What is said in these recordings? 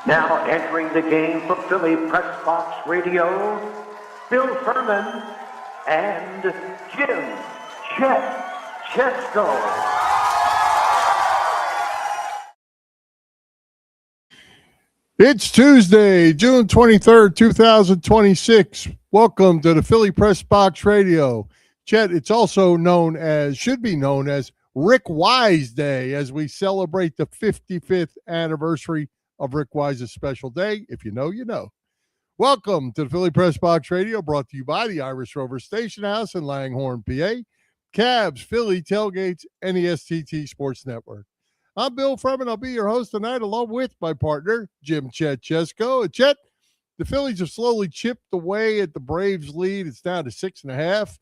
Now entering the game for Philly Pressbox Radio, Bill Furman and Jim Chet Chesko. It's Tuesday, June 23rd, 2026. Welcome to the Philly Pressbox Radio. Chet, it's also known as, should be known as Rick Wise Day as we celebrate the 55th anniversary of Rick Wise's special day. If you know, you know. Welcome to the Philly Pressbox Radio, brought to you by the Irish Rover Station House in Langhorne, PA, Cavs, Philly Tailgates, and the STT Sports Network. I'm Bill Furman. I'll be your host tonight, along with my partner, Jim Chet Chesko. And Chet, the Phillies have slowly chipped away at the Braves' lead. It's down to 6.5.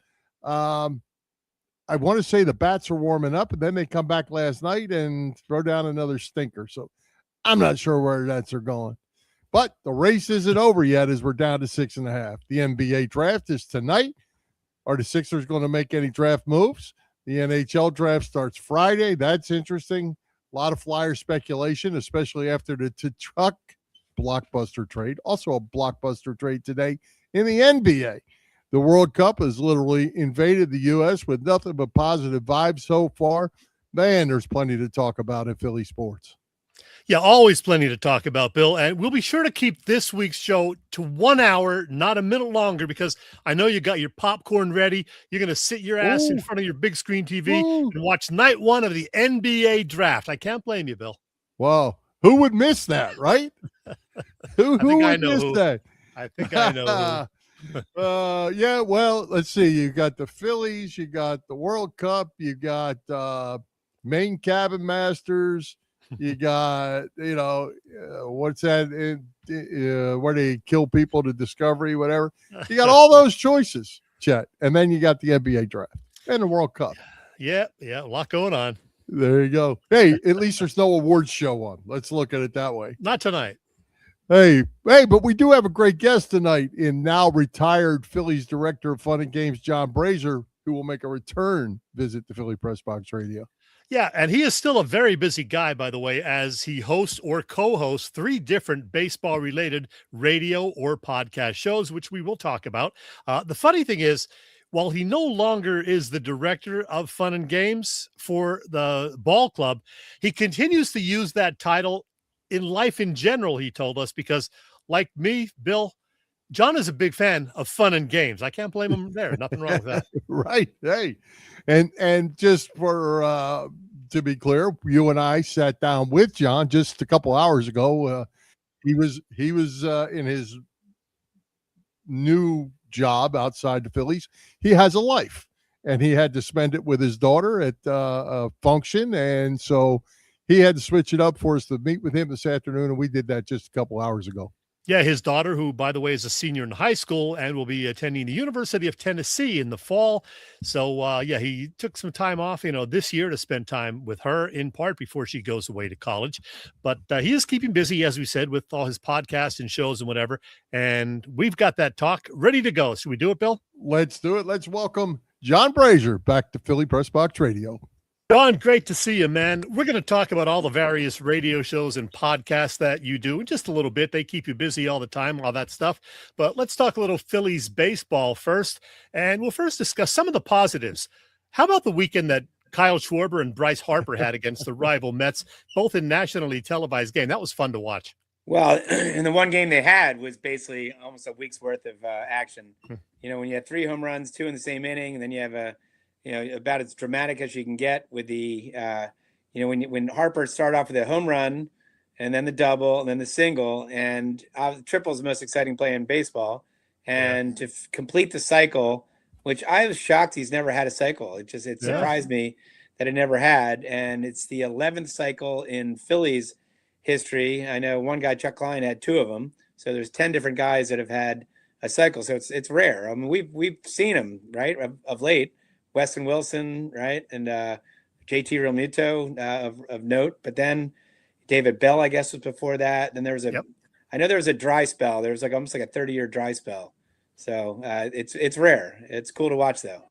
I want to say the bats are warming up, and then they come back last night and throw down another stinker. So I'm not sure where that's going. But the race isn't over yet as we're down to 6.5. The NBA draft is tonight. Are the Sixers going to make any draft moves? The NHL draft starts Friday. That's interesting. A lot of Flyer speculation, especially after the Tkachuk blockbuster trade. Also a blockbuster trade today in the NBA. The World Cup has literally invaded the U.S. with nothing but positive vibes so far. Man, there's plenty to talk about in Philly sports. Yeah, always plenty to talk about, Bill. And we'll be sure to keep this week's show to 1 hour, not a minute longer, because I know you got your popcorn ready. You're going to sit your ass in front of your big screen TV and watch night one of the NBA draft. I can't blame you, Bill. Wow. Who would miss that, right? Who would miss that? I think I know who. Yeah, well, let's see. You got the Phillies. You got the World Cup. You got Maine Cabin Masters. You got, what's that? Where they kill people to Discovery, whatever. You got all those choices, Chet. And then you got the NBA draft and the World Cup. Yeah, a lot going on. There you go. Hey, at least there's no awards show on. Let's look at it that way. Not tonight. Hey, but we do have a great guest tonight in now retired Phillies Director of Fun and Games, John Brazer, who will make a return visit to Philly Pressbox Radio. Yeah, and he is still a very busy guy, by the way, as he hosts or co-hosts 3 different baseball-related radio or podcast shows, which we will talk about. The funny thing is, while he no longer is the director of Fun and Games for the ball club, he continues to use that title in life in general, he told us, because like me, Bill, John is a big fan of Fun and Games. I can't blame him there. Nothing wrong with that. Right. Hey, and just for to be clear, you and I sat down with John just a couple hours ago. He was in his new job outside the Phillies. He has a life, and he had to spend it with his daughter at a function, and so he had to switch it up for us to meet with him this afternoon, and we did that just a couple hours ago. Yeah, his daughter, who, by the way, is a senior in high school and will be attending the University of Tennessee in the fall. So, he took some time off, this year to spend time with her in part before she goes away to college. But he is keeping busy, as we said, with all his podcasts and shows and whatever. And we've got that talk ready to go. Should we do it, Bill? Let's do it. Let's welcome John Brazer back to Philly Pressbox Radio. John, great to see you, man. We're going to talk about all the various radio shows and podcasts that you do in just a little bit. They keep you busy all the time, all that stuff. But let's talk a little Phillies baseball first. And we'll first discuss some of the positives. How about the weekend that Kyle Schwarber and Bryce Harper had against the rival Mets, both in nationally televised game? That was fun to watch. Well, and the one game they had was basically almost a week's worth of action. When you have 3 home runs, 2 in the same inning, and then you have about as dramatic as you can get with the, when Harper started off with a home run and then the double and then the single, and the triple is the most exciting play in baseball. And to complete the cycle, which I was shocked he's never had a cycle. It surprised me that it never had. And it's the 11th cycle in Phillies history. I know one guy, Chuck Klein, had 2 of them. So there's 10 different guys that have had a cycle. So it's rare. I mean, we've seen them, right, of late. Weston Wilson, right, and JT Realmuto of note, but then David Bell, I guess, was before that. Then there was I know there was a dry spell. There was almost like a 30-year dry spell. So it's rare. It's cool to watch, though.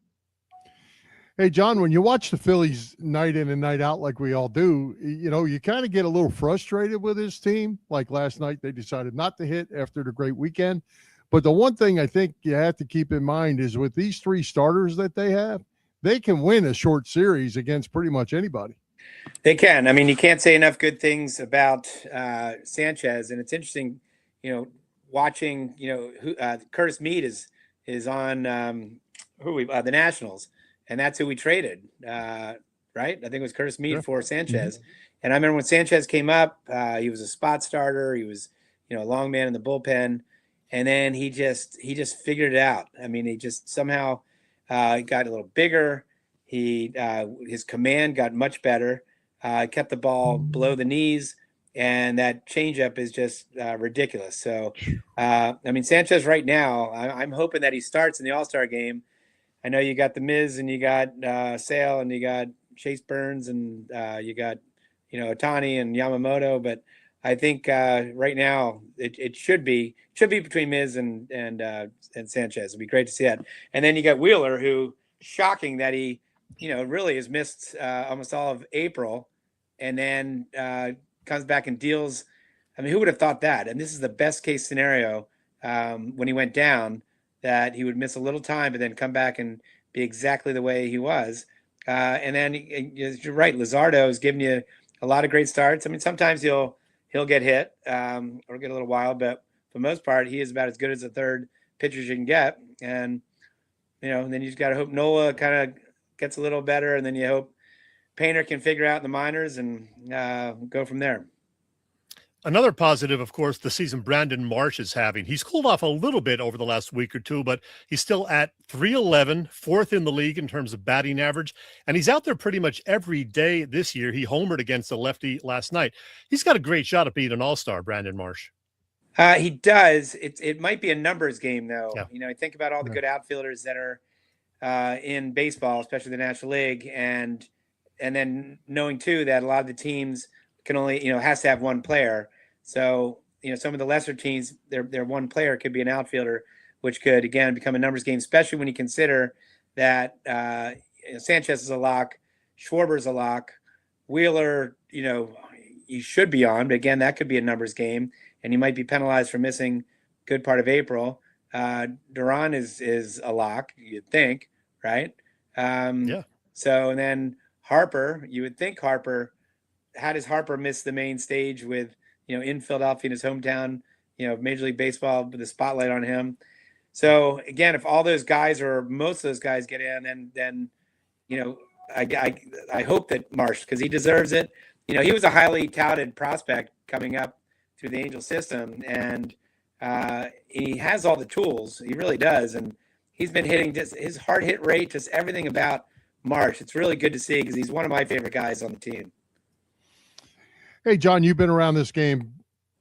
Hey, John, when you watch the Phillies night in and night out like we all do, you kind of get a little frustrated with this team. Like last night, they decided not to hit after the great weekend. But the one thing I think you have to keep in mind is with these three starters that they have, they can win a short series against pretty much anybody. They can. I mean, you can't say enough good things about Sanchez, and it's interesting, watching. Who Curtis Mead is on the Nationals, and that's who we traded, right? I think it was Curtis Mead for Sanchez. Mm-hmm. And I remember when Sanchez came up, he was a spot starter. He was, a long man in the bullpen, and then he just figured it out. I mean, he just somehow got a little bigger. His command got much better. Kept the ball below the knees, and that changeup is just ridiculous. So, Sanchez right now, I'm hoping that he starts in the All-Star game. I know you got the Miz, and you got Sale, and you got Chase Burns, and you got Ohtani and Yamamoto. But I think right now it should be between Miz and Sanchez. It'd be great to see that. And then you got Wheeler, who shocking that he really has missed almost all of April. And then comes back and deals. I mean, who would have thought that? And this is the best case scenario when he went down, that he would miss a little time, but then come back and be exactly the way he was. And then you're right, Luzardo is giving you a lot of great starts. I mean, sometimes he'll get hit or get a little wild, but for the most part, he is about as good as the third pitchers you can get. And and then you just got to hope Nola kind of gets a little better, and then you hope Painter can figure out in the minors and go from there. Another positive, of course, the season Brandon Marsh is having. He's cooled off a little bit over the last week or two, but he's still at 311, fourth in the league in terms of batting average. And he's out there pretty much every day this year. He homered against a lefty last night. He's got a great shot at being an all-star, Brandon Marsh. He does. It might be a numbers game, though. Yeah. I think about all the good outfielders that are in baseball, especially the National League, and then knowing too that a lot of the teams can only has to have one player. So some of the lesser teams, their one player could be an outfielder, which could again become a numbers game, especially when you consider that Sanchez is a lock, Schwarber's a lock, Wheeler, he should be on, but again that could be a numbers game, and he might be penalized for missing good part of April. Duran is a lock, you'd think, right? Yeah. So and then Harper, you would think Harper, how does Harper miss the main stage with, in Philadelphia in his hometown, Major League Baseball with the spotlight on him. So again, if all those guys or most of those guys get in, then I hope that Marsh, because he deserves it. He was a highly touted prospect coming up through the Angel system, and he has all the tools. He really does. And he's been hitting just his hard hit rate, just everything about Marsh. It's really good to see because he's one of my favorite guys on the team. Hey, John, you've been around this game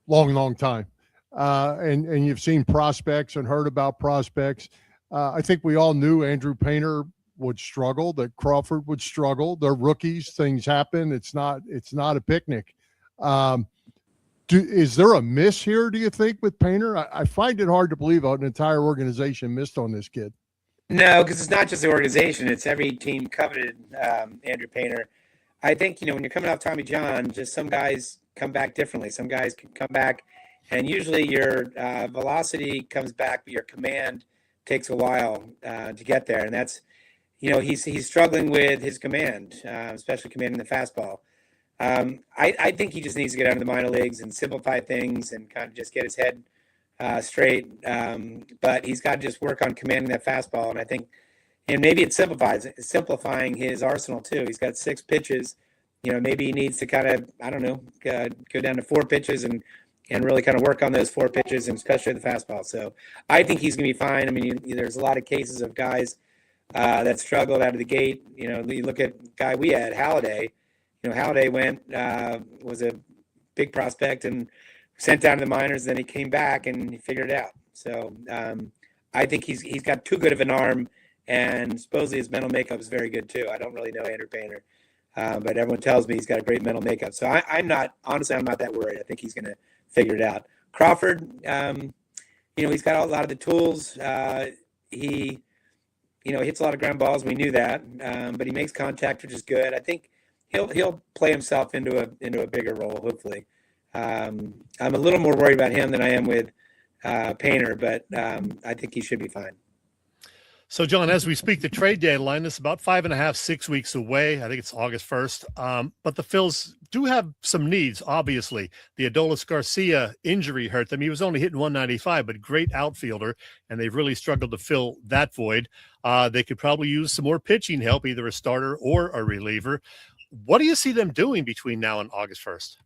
long time, and you've seen prospects and heard about prospects. I think we all knew Andrew Painter would struggle, that Crawford would struggle. They're rookies. Things happen. It's not a picnic. Is there a miss here, do you think, with Painter? I find it hard to believe an entire organization missed on this kid. No, because it's not just the organization. It's every team coveted Andrew Painter. I think, when you're coming off Tommy John, just some guys come back differently. Some guys can come back, and usually your velocity comes back, but your command takes a while to get there. And that's, he's struggling with his command, especially commanding the fastball. I think he just needs to get out of the minor leagues and simplify things and kind of just get his head straight. But he's got to just work on commanding that fastball. And I think, and maybe it's simplifying his arsenal too. He's got 6 pitches. Maybe he needs to kind of, go down to 4 pitches and really kind of work on those 4 pitches, and especially the fastball. So I think he's going to be fine. I mean, there's a lot of cases of guys that struggled out of the gate. You look at the guy we had, Halladay. Halladay was a big prospect and sent down to the minors. Then he came back and he figured it out. So I think he's got too good of an arm, and supposedly his mental makeup is very good too. I don't really know Andrew Painter, but everyone tells me he's got a great mental makeup. So I'm not that worried. I think he's going to figure it out. Crawford, he's got a lot of the tools. hits a lot of ground balls. We knew that, but he makes contact, which is good. I think he'll play himself into a bigger role, hopefully. I'm a little more worried about him than I am with Painter, but I think he should be fine. So, John, as we speak, the trade deadline is about 5.5, 6 weeks away. I think it's August 1st. But the Phils do have some needs, obviously. The Adolis Garcia injury hurt them. He was only hitting 195, but great outfielder, and they've really struggled to fill that void. They could probably use some more pitching help, either a starter or a reliever. What do you see them doing between now and August 1st?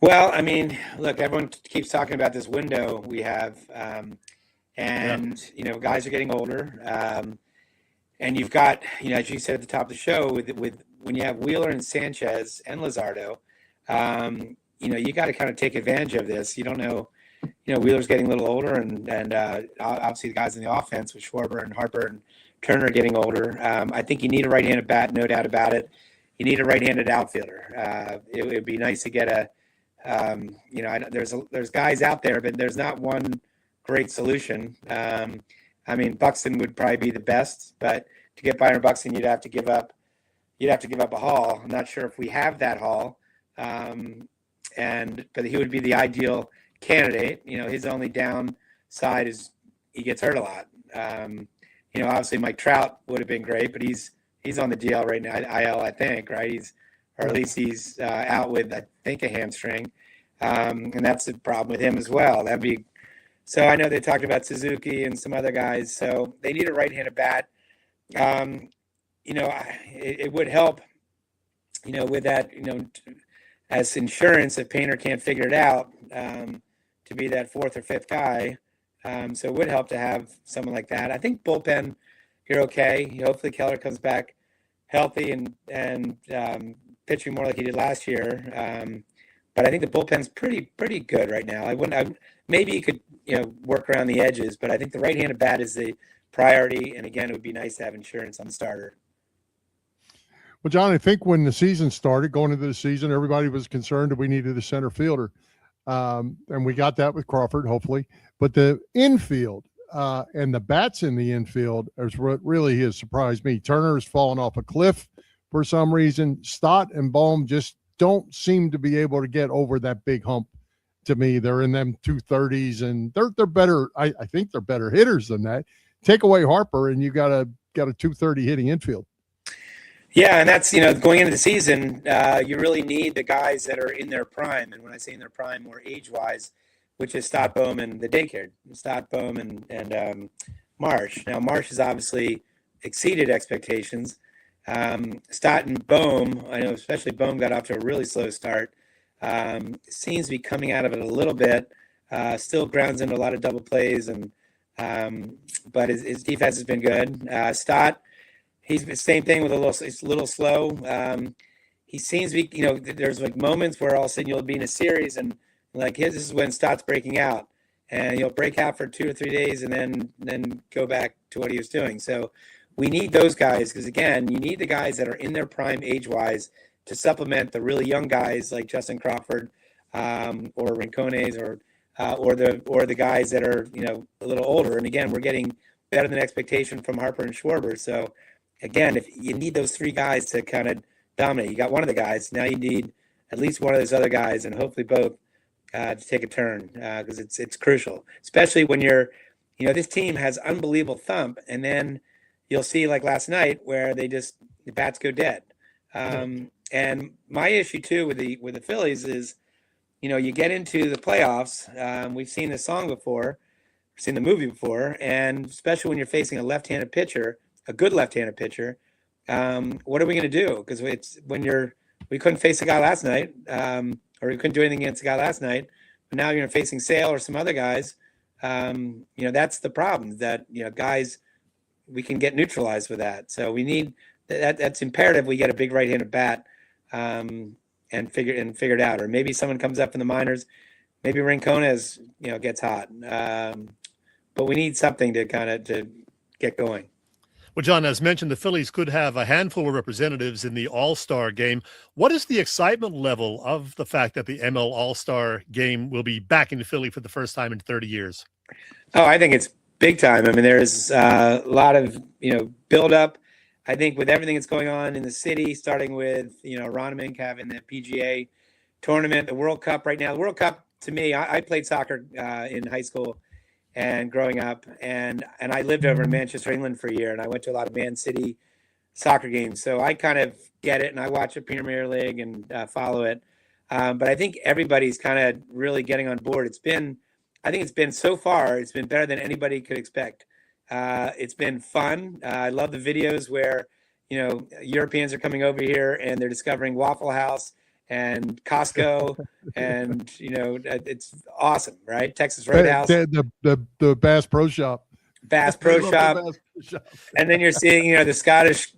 Well, I mean, look, everyone keeps talking about this window we have. Guys are getting older. And you've got, as you said at the top of the show, with when you have Wheeler and Sanchez and Luzardo, you got to kind of take advantage of this. You don't know, Wheeler's getting a little older, and obviously the guys in the offense with Schwarber and Harper and Turner are getting older. I think you need a right-handed bat, no doubt about it. You need a right-handed outfielder. It would be nice to get there's guys out there, but there's not one great solution. Buxton would probably be the best, but to get Byron Buxton, you'd have to give up a haul. I'm not sure if we have that haul, but he would be the ideal candidate. His only downside is he gets hurt a lot. Obviously Mike Trout would have been great, but he's on the DL right now, IL, I think, right? Or at least he's out with, I think, a hamstring, and that's the problem with him as well. So I know they talked about Suzuki and some other guys, so they need a right-handed bat. It would help, with that, as insurance if Painter can't figure it out, to be that fourth or fifth guy. So it would help to have someone like that. I think bullpen, you're okay. Hopefully Keller comes back healthy and pitching more like he did last year. But I think the bullpen's pretty good right now. Maybe you could work around the edges, but I think the right-handed bat is the priority. And again, it would be nice to have insurance on the starter. Well, John, I think when the season started, going into the season, everybody was concerned that we needed a center fielder. And we got that with Crawford, hopefully. But the infield and the bats in the infield is what really has surprised me. Turner's fallen off a cliff for some reason. Stott and Bohm just don't seem to be able to get over that big hump. To me, they're in them 230s, and they're better. I think they're better hitters than that. Take away Harper, and you got a 230 hitting infield. Yeah, and that's going into the season, you really need the guys that are in their prime, and when I say in their prime, more age-wise, which is Stott, Bohm, and the daycare. Stott, Bohm, and Marsh. Now Marsh has obviously exceeded expectations. Stott and Bohm, I know especially Bohm got off to a really slow start. Seems to be coming out of it a little bit. Still grounds into a lot of double plays, but his defense has been good. Stott, he's the same thing with it's a little slow. He seems to be, there's like moments where all of a sudden you'll be in a series and this is when Stott's breaking out, and he'll break out for 2 or 3 days and then go back to what he was doing. So we need those guys because again, you need the guys that are in their prime age-wise to supplement the really young guys like Justin Crawford or Rincones or the guys that are a little older. And again, we're getting better than expectation from Harper and Schwarber. So again, if you need those three guys to kind of dominate, you got one of the guys. Now you need at least one of those other guys, and hopefully both to take a turn because it's crucial, especially when you're this team has unbelievable thump, and then you'll see like last night where the bats go dead. And my issue too with the Phillies is, you get into the playoffs. We've seen this song before, seen the movie before, and especially when you're facing a left-handed pitcher, a good left-handed pitcher, what are we going to do? Because we couldn't face a guy last night, or we couldn't do anything against a guy last night. But now you're facing Sale or some other guys. That's the problem. That guys, we can get neutralized with that. So we need that. That's imperative. We get a big right-handed bat. And figure it out, or maybe someone comes up in the minors, maybe Rincones, gets hot, but we need something to get going. Well, John, as mentioned, the Phillies could have a handful of representatives in the All-Star game. What is the excitement level of the fact that the ML All-Star game will be back in Philly for the first time in 30 years? Oh, I think it's Big time. I mean, there's a lot of, build up. I think with everything that's going on in the city, starting with, Ronnemink having the PGA tournament, the World Cup right now. The World Cup, to me, I played soccer in high school and growing up, and I lived over in Manchester, England for a year, and I went to a lot of Man City soccer games. So I kind of get it, and I watch the Premier League and follow it. But I think everybody's kind of really getting on board. I think it's been so far, it's been better than anybody could expect. It's been fun. I love the videos where, Europeans are coming over here and they're discovering Waffle House and Costco, and it's awesome, right? Texas Roadhouse, the Bass Pro Shop. Bass Pro Shop, and then you're seeing the Scottish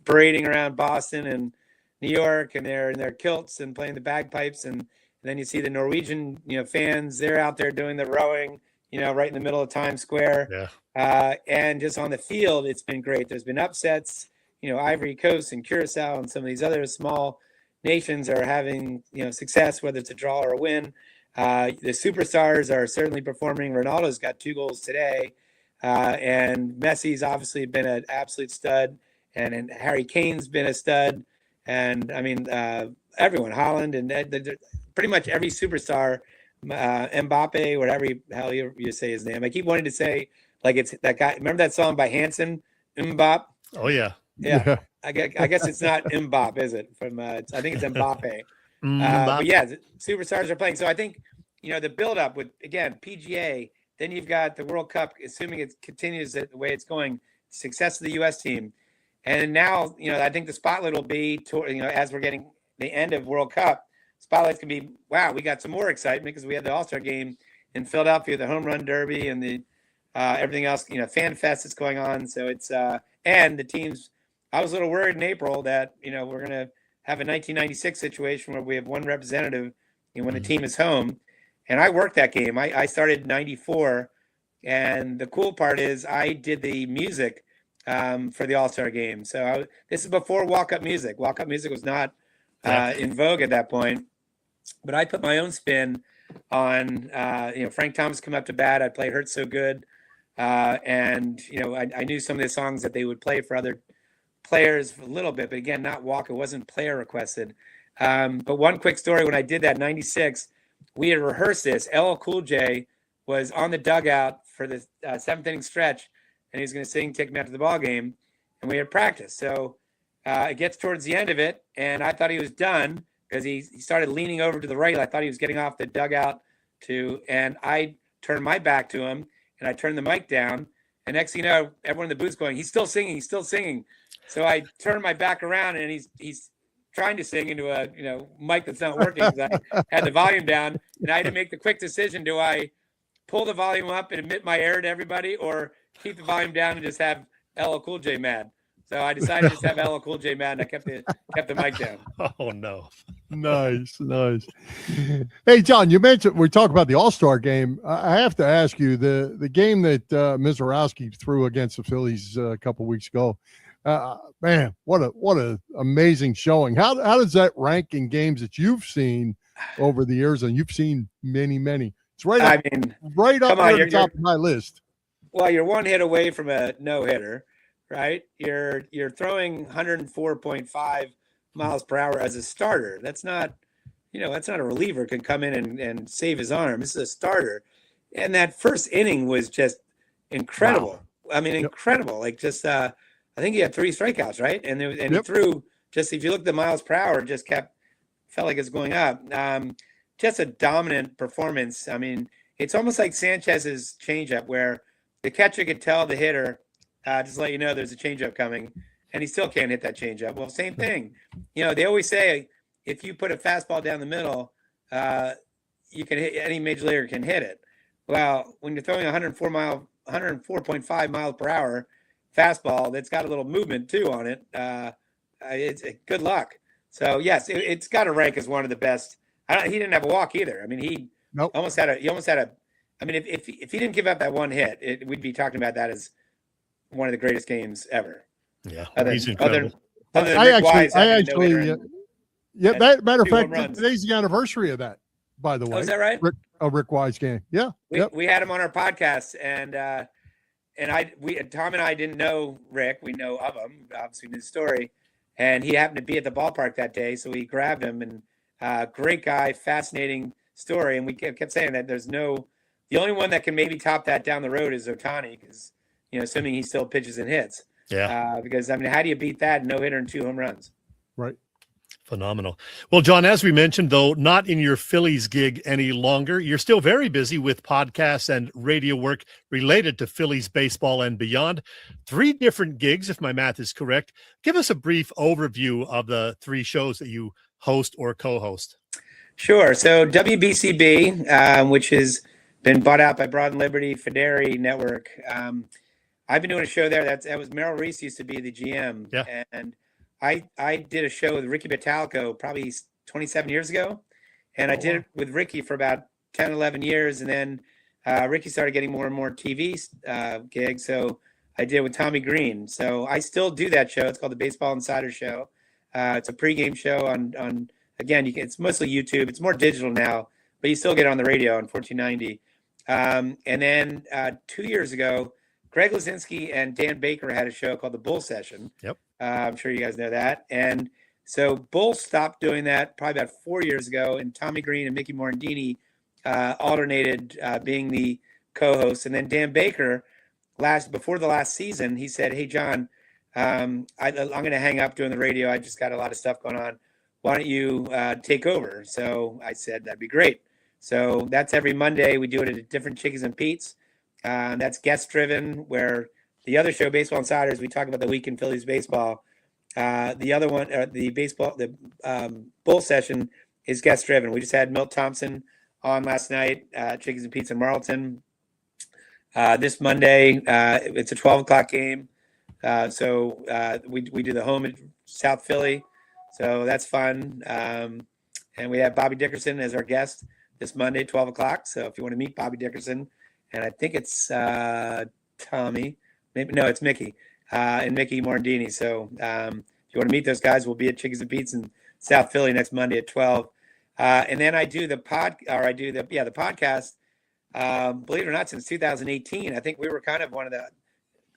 parading around Boston and New York, and they're in their kilts and playing the bagpipes, and then you see the Norwegian fans. They're out there doing the rowing, right in the middle of Times Square. Yeah. And just on the field, it's been great. There's been upsets. Ivory Coast and Curacao and some of these other small nations are having success, whether it's a draw or a win. The superstars are certainly performing. Ronaldo's got 2 goals today, and Messi's obviously been an absolute stud, and Harry Kane's been a stud, and I mean everyone, Holland, and pretty much every superstar, Mbappe, whatever hell you say his name. I keep wanting to say like it's that guy. Remember that song by Hanson, Mbappe? Oh yeah. Yeah. I guess it's not Mbappe, is it? I think it's Mbappe. But yeah, the superstars are playing. So I think, the buildup with, again, PGA, then you've got the World Cup, assuming it continues the way it's going, success of the U.S. team. And now, I think the spotlight will be, as we're getting the end of World Cup, spotlight's going to be, wow, we got some more excitement because we had the All-Star game in Philadelphia, the Home Run Derby, and the everything else, Fan Fest that's going on. So it's, and the teams, I was a little worried in April that, we're going to have a 1996 situation where we have one representative when the team is home. And I worked that game. I started 94. And the cool part is I did the music for the All-Star game. So this is before walk-up music. Walk-up music was not in vogue at that point. But I put my own spin on, Frank Thomas come up to bat. I played Hurt So Good. And, I knew some of the songs that they would play for other players for a little bit, but again, not walk. It wasn't player requested. But one quick story, when I did that 96, we had rehearsed this. LL Cool J was on the dugout for the 7th inning stretch, and he was going to sing Take Me Out to the Ball Game, and we had practice. So it gets towards the end of it, and I thought he was done because he started leaning over to the right. I thought he was getting off the dugout and I turned my back to him, and I turned the mic down, and next thing you know, everyone in the booth's going, he's still singing. So I turned my back around, and he's trying to sing into a mic that's not working because I had the volume down, and I had to make the quick decision: do I pull the volume up and admit my error to everybody, or keep the volume down and just have LL Cool J mad? So I decided to just have LL Cool J mad, and I kept the mic down. Oh no! Nice. Hey, John, you mentioned we talk about the All-Star game. I have to ask you the game that Mizorowski threw against the Phillies a couple weeks ago. Man, what a amazing showing. How does that rank in games that you've seen over the years? And you've seen many. It's right up near the top of my list. Well, you're one hit away from a no-hitter, right? You're throwing 104.5 miles per hour as a starter. That's not a reliever can come in and save his arm. This is a starter. And that first inning was just incredible. Wow. I mean, incredible. Like just I think he had 3 strikeouts, right? And he threw just, if you look at the miles per hour, just felt like it's going up. Just a dominant performance. I mean, it's almost like Sanchez's changeup where the catcher could tell the hitter, just let you know there's a changeup coming, and he still can't hit that changeup. Well, same thing. They always say if you put a fastball down the middle, you can hit, any major leaguer can hit it. Well, when you're throwing 104.5 miles per hour fastball that's got a little movement too on it, it's good luck. So yes, it's got to rank as one of the best. He didn't have a walk either. I mean, he almost had a. I mean, if he didn't give up that one hit, we'd be talking about that as one of the greatest games ever. Yeah, he's incredible. Other than that matter of fact, today's the anniversary of that. By the way, is that right? Rick Wise game. Yeah, we had him on our podcast, and Tom and I didn't know Rick. We know of him, obviously, his story. And he happened to be at the ballpark that day. So we grabbed him, and great guy, fascinating story. And we kept saying that the only one that can maybe top that down the road is Ohtani, because, assuming he still pitches and hits. Yeah. Because, how do you beat that? No hitter and 2 home runs. Right. Phenomenal. Well, John, as we mentioned, though, not in your Phillies gig any longer. You're still very busy with podcasts and radio work related to Phillies baseball and beyond. 3 different gigs, if my math is correct. Give us a brief overview of the 3 shows that you host or co-host. Sure. So WBCB, which has been bought out by Broad and Liberty Fideri Network. I've been doing a show there. That was Merrill Reese used to be the GM. Yeah. And I did a show with Ricky Battalico probably 27 years ago. And I did it with Ricky for about 10, 11 years. And then Ricky started getting more and more TV gigs. So I did it with Tommy Green. So I still do that show. It's called the Baseball Insider Show. It's a pregame show on again, it's mostly YouTube. It's more digital now, but you still get it on the radio on 1490. And then 2 years ago, Greg Lazinski and Dan Baker had a show called The Bull Session. Yep. I'm sure you guys know that. And so Bull stopped doing that probably about 4 years ago, and Tommy Green and Mickey Morandini alternated being the co-hosts. And then Dan Baker, before the last season, he said, "Hey, John, I'm going to hang up doing the radio. I just got a lot of stuff going on. Why don't you take over?" So I said, that'd be great. So that's every Monday. We do it at a different Chickies and Pete's. That's guest driven, where the other show, Baseball Insiders, we talk about the week in Phillies baseball. The other one, the Bull Session, is guest driven. We just had Milt Thompson on last night, Chickies and Pete's in Marlton. This Monday, it's a 12 o'clock game. So we do the home at South Philly. So that's fun. And we have Bobby Dickerson as our guest this Monday, 12 o'clock. So if you want to meet Bobby Dickerson, and I think it's Tommy, it's Mickey and Mickey Morandini. So if you want to meet those guys, we'll be at Chickies and Pete's in South Philly next Monday at 12. And then I do the podcast. Believe it or not, since 2018, I think we were kind of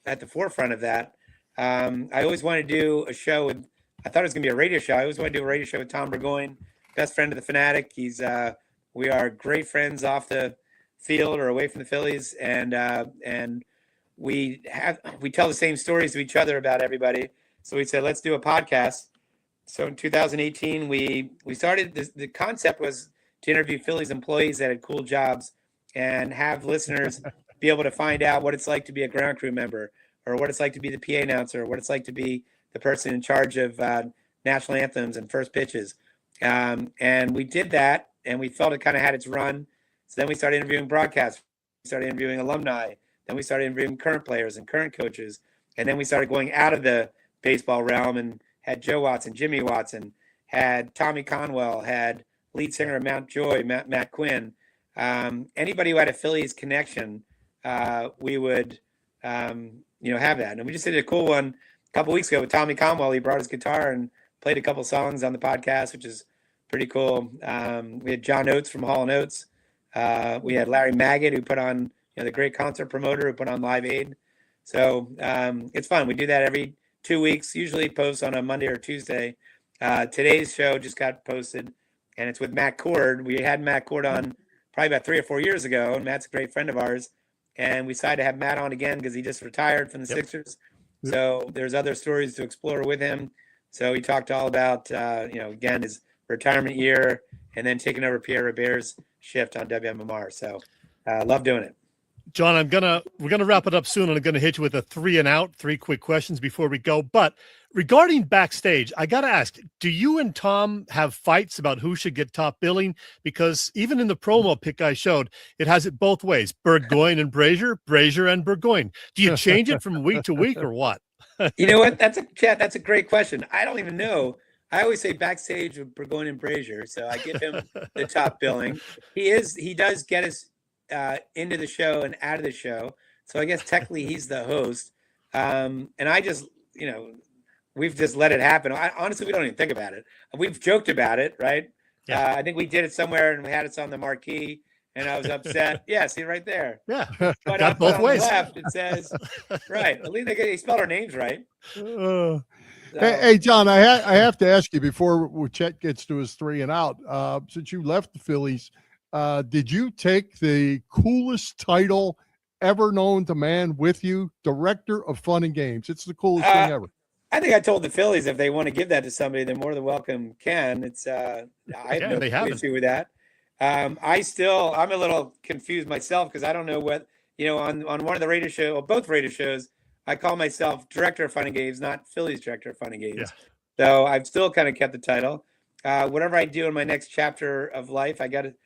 at the forefront of that. I always wanted to do a show with, I thought it was going to be a radio show. I always wanted to do a radio show with Tom Burgoyne, best friend of the Fanatic. We are great friends off the field or away from the Phillies. And we tell the same stories to each other about everybody. So we said, let's do a podcast. So in 2018, we started this. The concept was to interview Phillies employees that had cool jobs and have listeners be able to find out what it's like to be a ground crew member, or what it's like to be the PA announcer, or what it's like to be the person in charge of national anthems and first pitches. And we did that, and we felt it kind of had its run. So then we started interviewing broadcasters, we started interviewing alumni, then we started interviewing current players and current coaches. And then we started going out of the baseball realm and had Joe Watson, Jimmy Watson, had Tommy Conwell, had lead singer of Mount Joy, Matt Quinn. Anybody who had a Phillies connection, we would, have that. And we just did a cool one a couple weeks ago with Tommy Conwell. He brought his guitar and played a couple songs on the podcast, which is pretty cool. We had John Oates from Hall & Oates. We had Larry Maggot, who put on, the great concert promoter who put on Live Aid. So it's fun. We do that every 2 weeks, usually post on a Monday or Tuesday. Today's show just got posted, and it's with Matt Cord. We had Matt Cord on probably about 3 or 4 years ago, and Matt's a great friend of ours. And we decided to have Matt on again because he just retired from the Sixers. So there's other stories to explore with him. So he talked all about, again, his retirement year and then taking over Pierre Robert's shift on WMMR. So love doing it. John, we're gonna wrap it up soon, and I'm gonna hit you with a 3 and out, 3 quick questions before we go. But regarding Backstage, I gotta ask: do you and Tom have fights about who should get top billing? Because even in the promo pic I showed, it has it both ways: Burgoyne and Brazer, Brazer and Burgoyne. Do you change it from week to week, or what? You know what? That's a great question. I don't even know. I always say Backstage with Burgoyne and Brazer, so I give him the top billing. He does get us into the show and out of the show. So I guess technically he's the host. And I just, we've just let it happen. Honestly, we don't even think about it. We've joked about it, right? Yeah. I think we did it somewhere and we had it on the marquee. and I was upset. Yeah, see right there. Yeah, But got both on ways. the left, it says, right. At least they spelled our names right. Hey, So, hey, John, I have to ask you before Chet gets to his 3 and out. Since you left the Phillies, did you take the coolest title ever known to man with you, Director of Fun and Games? It's the coolest thing ever. I think I told the Phillies if they want to give that to somebody, they're more than welcome. It's I have they no haven't. issue with that. I'm a little confused myself because I don't know what, on one of the radio show, or both radio shows, I call myself Director of Fun and Games, not Phillies Director of Fun and Games. Yeah. So I've still kind of kept the title. Whatever I do in my next chapter of life, it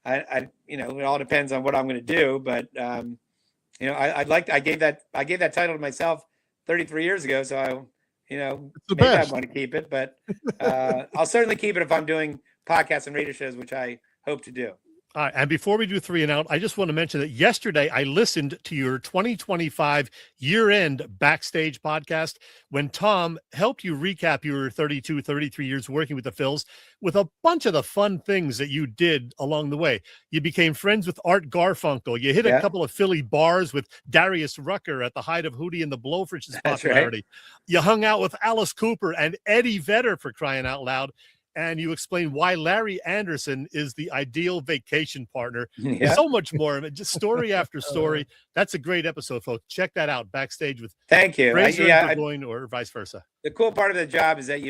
all depends on what I'm going to do. But I gave that title to myself 33 years ago. So maybe I want to keep it, but I'll certainly keep it if I'm doing podcasts and radio shows, which I hope to do. All right. And before we do 3 and out, I just want to mention that yesterday I listened to your 2025 year-end backstage podcast when Tom helped you recap your 32, 33 years working with the Phils with a bunch of the fun things that you did along the way. You became friends with Art Garfunkel. You hit a couple of Philly bars with Darius Rucker at the height of Hootie and the Blowfish's popularity. Right. You hung out with Alice Cooper and Eddie Vedder, for crying out loud. And you explain why Larry Anderson is the ideal vacation partner. Yeah. So much more. Just story after story. That's a great episode, folks. Check that out. Backstage with Thank you. Brazer and Burgoyne, or vice versa. The cool part of the job is that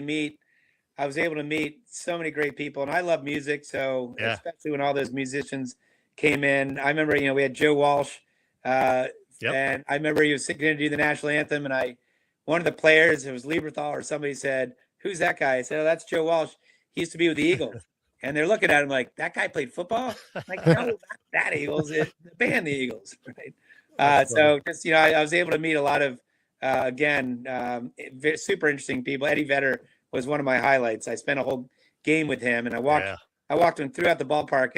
I was able to meet so many great people, and I love music. So especially when all those musicians came in, I remember, we had Joe Walsh, and I remember he was going to do the national anthem, and one of the players, it was Lieberthal or somebody, said, "Who's that guy?" I said, "Oh, that's Joe Walsh. He used to be with the Eagles." And they're looking at him like, "That guy played football?" I'm like, no, not that Eagles, the band, the Eagles, right? So just, I was able to meet a lot of, super interesting people. Eddie Vedder was one of my highlights. I spent a whole game with him, and I walked him throughout the ballpark,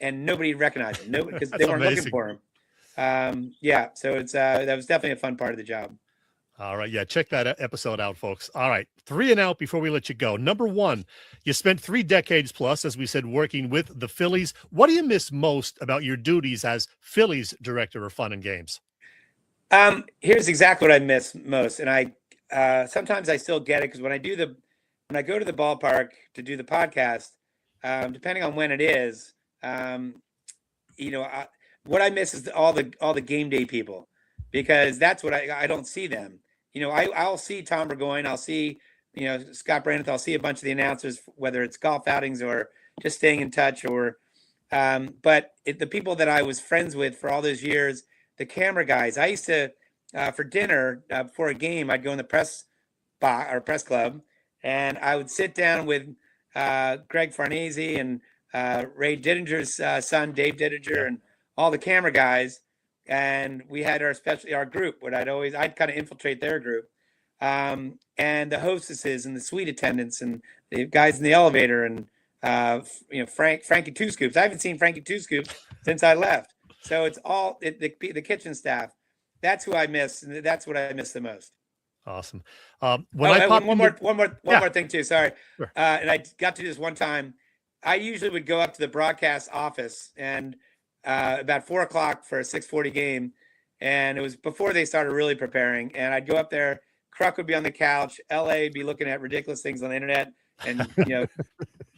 and nobody recognized him, because they weren't looking for him. So it's that was definitely a fun part of the job. All right. Yeah. Check that episode out, folks. All right. 3 and out before we let you go. Number 1, you spent 3 decades plus, as we said, working with the Phillies. What do you miss most about your duties as Phillies Director of Fun and Games? Here's exactly what I miss most. And I sometimes I still get it, because when I go to the ballpark to do the podcast, depending on when it is, what I miss is all the game day people, because that's what I don't see them. I'll see Tom Burgoyne, I'll see, Scott Brandon, I'll see a bunch of the announcers, whether it's golf outings or just staying in touch, but the people that I was friends with for all those years, the camera guys, I used to, for dinner, before a game, I'd go in the press club, and I would sit down with Greg Farnese and Ray Didinger's son, Dave Didinger, and all the camera guys. And we had our group, I'd kind of infiltrate their group, and the hostesses and the suite attendants and the guys in the elevator, and Frankie Two Scoops. I haven't seen Frankie Two Scoops since I left. So it's all the kitchen staff. That's who I miss, and that's what I miss the most. Awesome. One more thing too. Sorry, sure. And I got to do this one time. I usually would go up to the broadcast office and. About 4:00 for a 6:40 game, and it was before they started really preparing. And I'd go up there. Kruk would be on the couch. LA would be looking at ridiculous things on the internet, and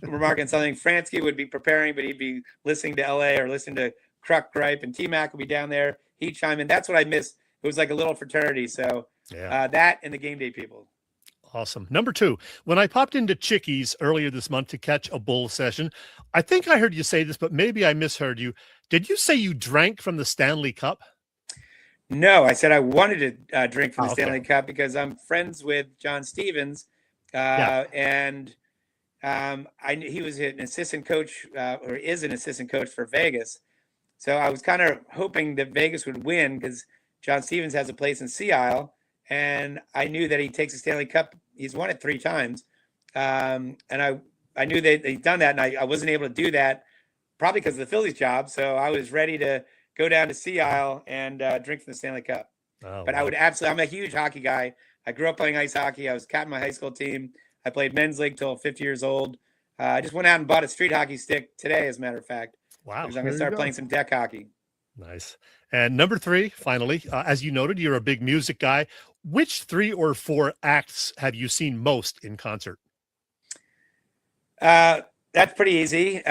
remarking something. Fransky would be preparing, but he'd be listening to LA or listening to Kruk gripe. And T-Mac would be down there. He'd chime in. That's what I miss. It was like a little fraternity. So that and the game day people. Awesome. Number 2, when I popped into Chickies earlier this month to catch a bull session, I think I heard you say this, but maybe I misheard you. Did you say you drank from the Stanley Cup? No, I said I wanted to drink from the Stanley Cup because I'm friends with John Stevens, and he was an assistant coach, or is an assistant coach for Vegas. So I was kind of hoping that Vegas would win, because John Stevens has a place in Sea Isle. And I knew that he takes the Stanley Cup. He's won it 3 times. And I knew they'd done that, and I wasn't able to do that, probably because of the Phillies job. So I was ready to go down to Sea Isle and drink from the Stanley Cup. But I would I'm a huge hockey guy. I grew up playing ice hockey. I was captain of my high school team. I played men's league till 50 years old. I just went out and bought a street hockey stick today, as a matter of fact. Wow. Because I'm going to start playing some deck hockey. Nice. And number 3, finally, as you noted, you're a big music guy. Which 3 or 4 acts have you seen most in concert? That's pretty easy.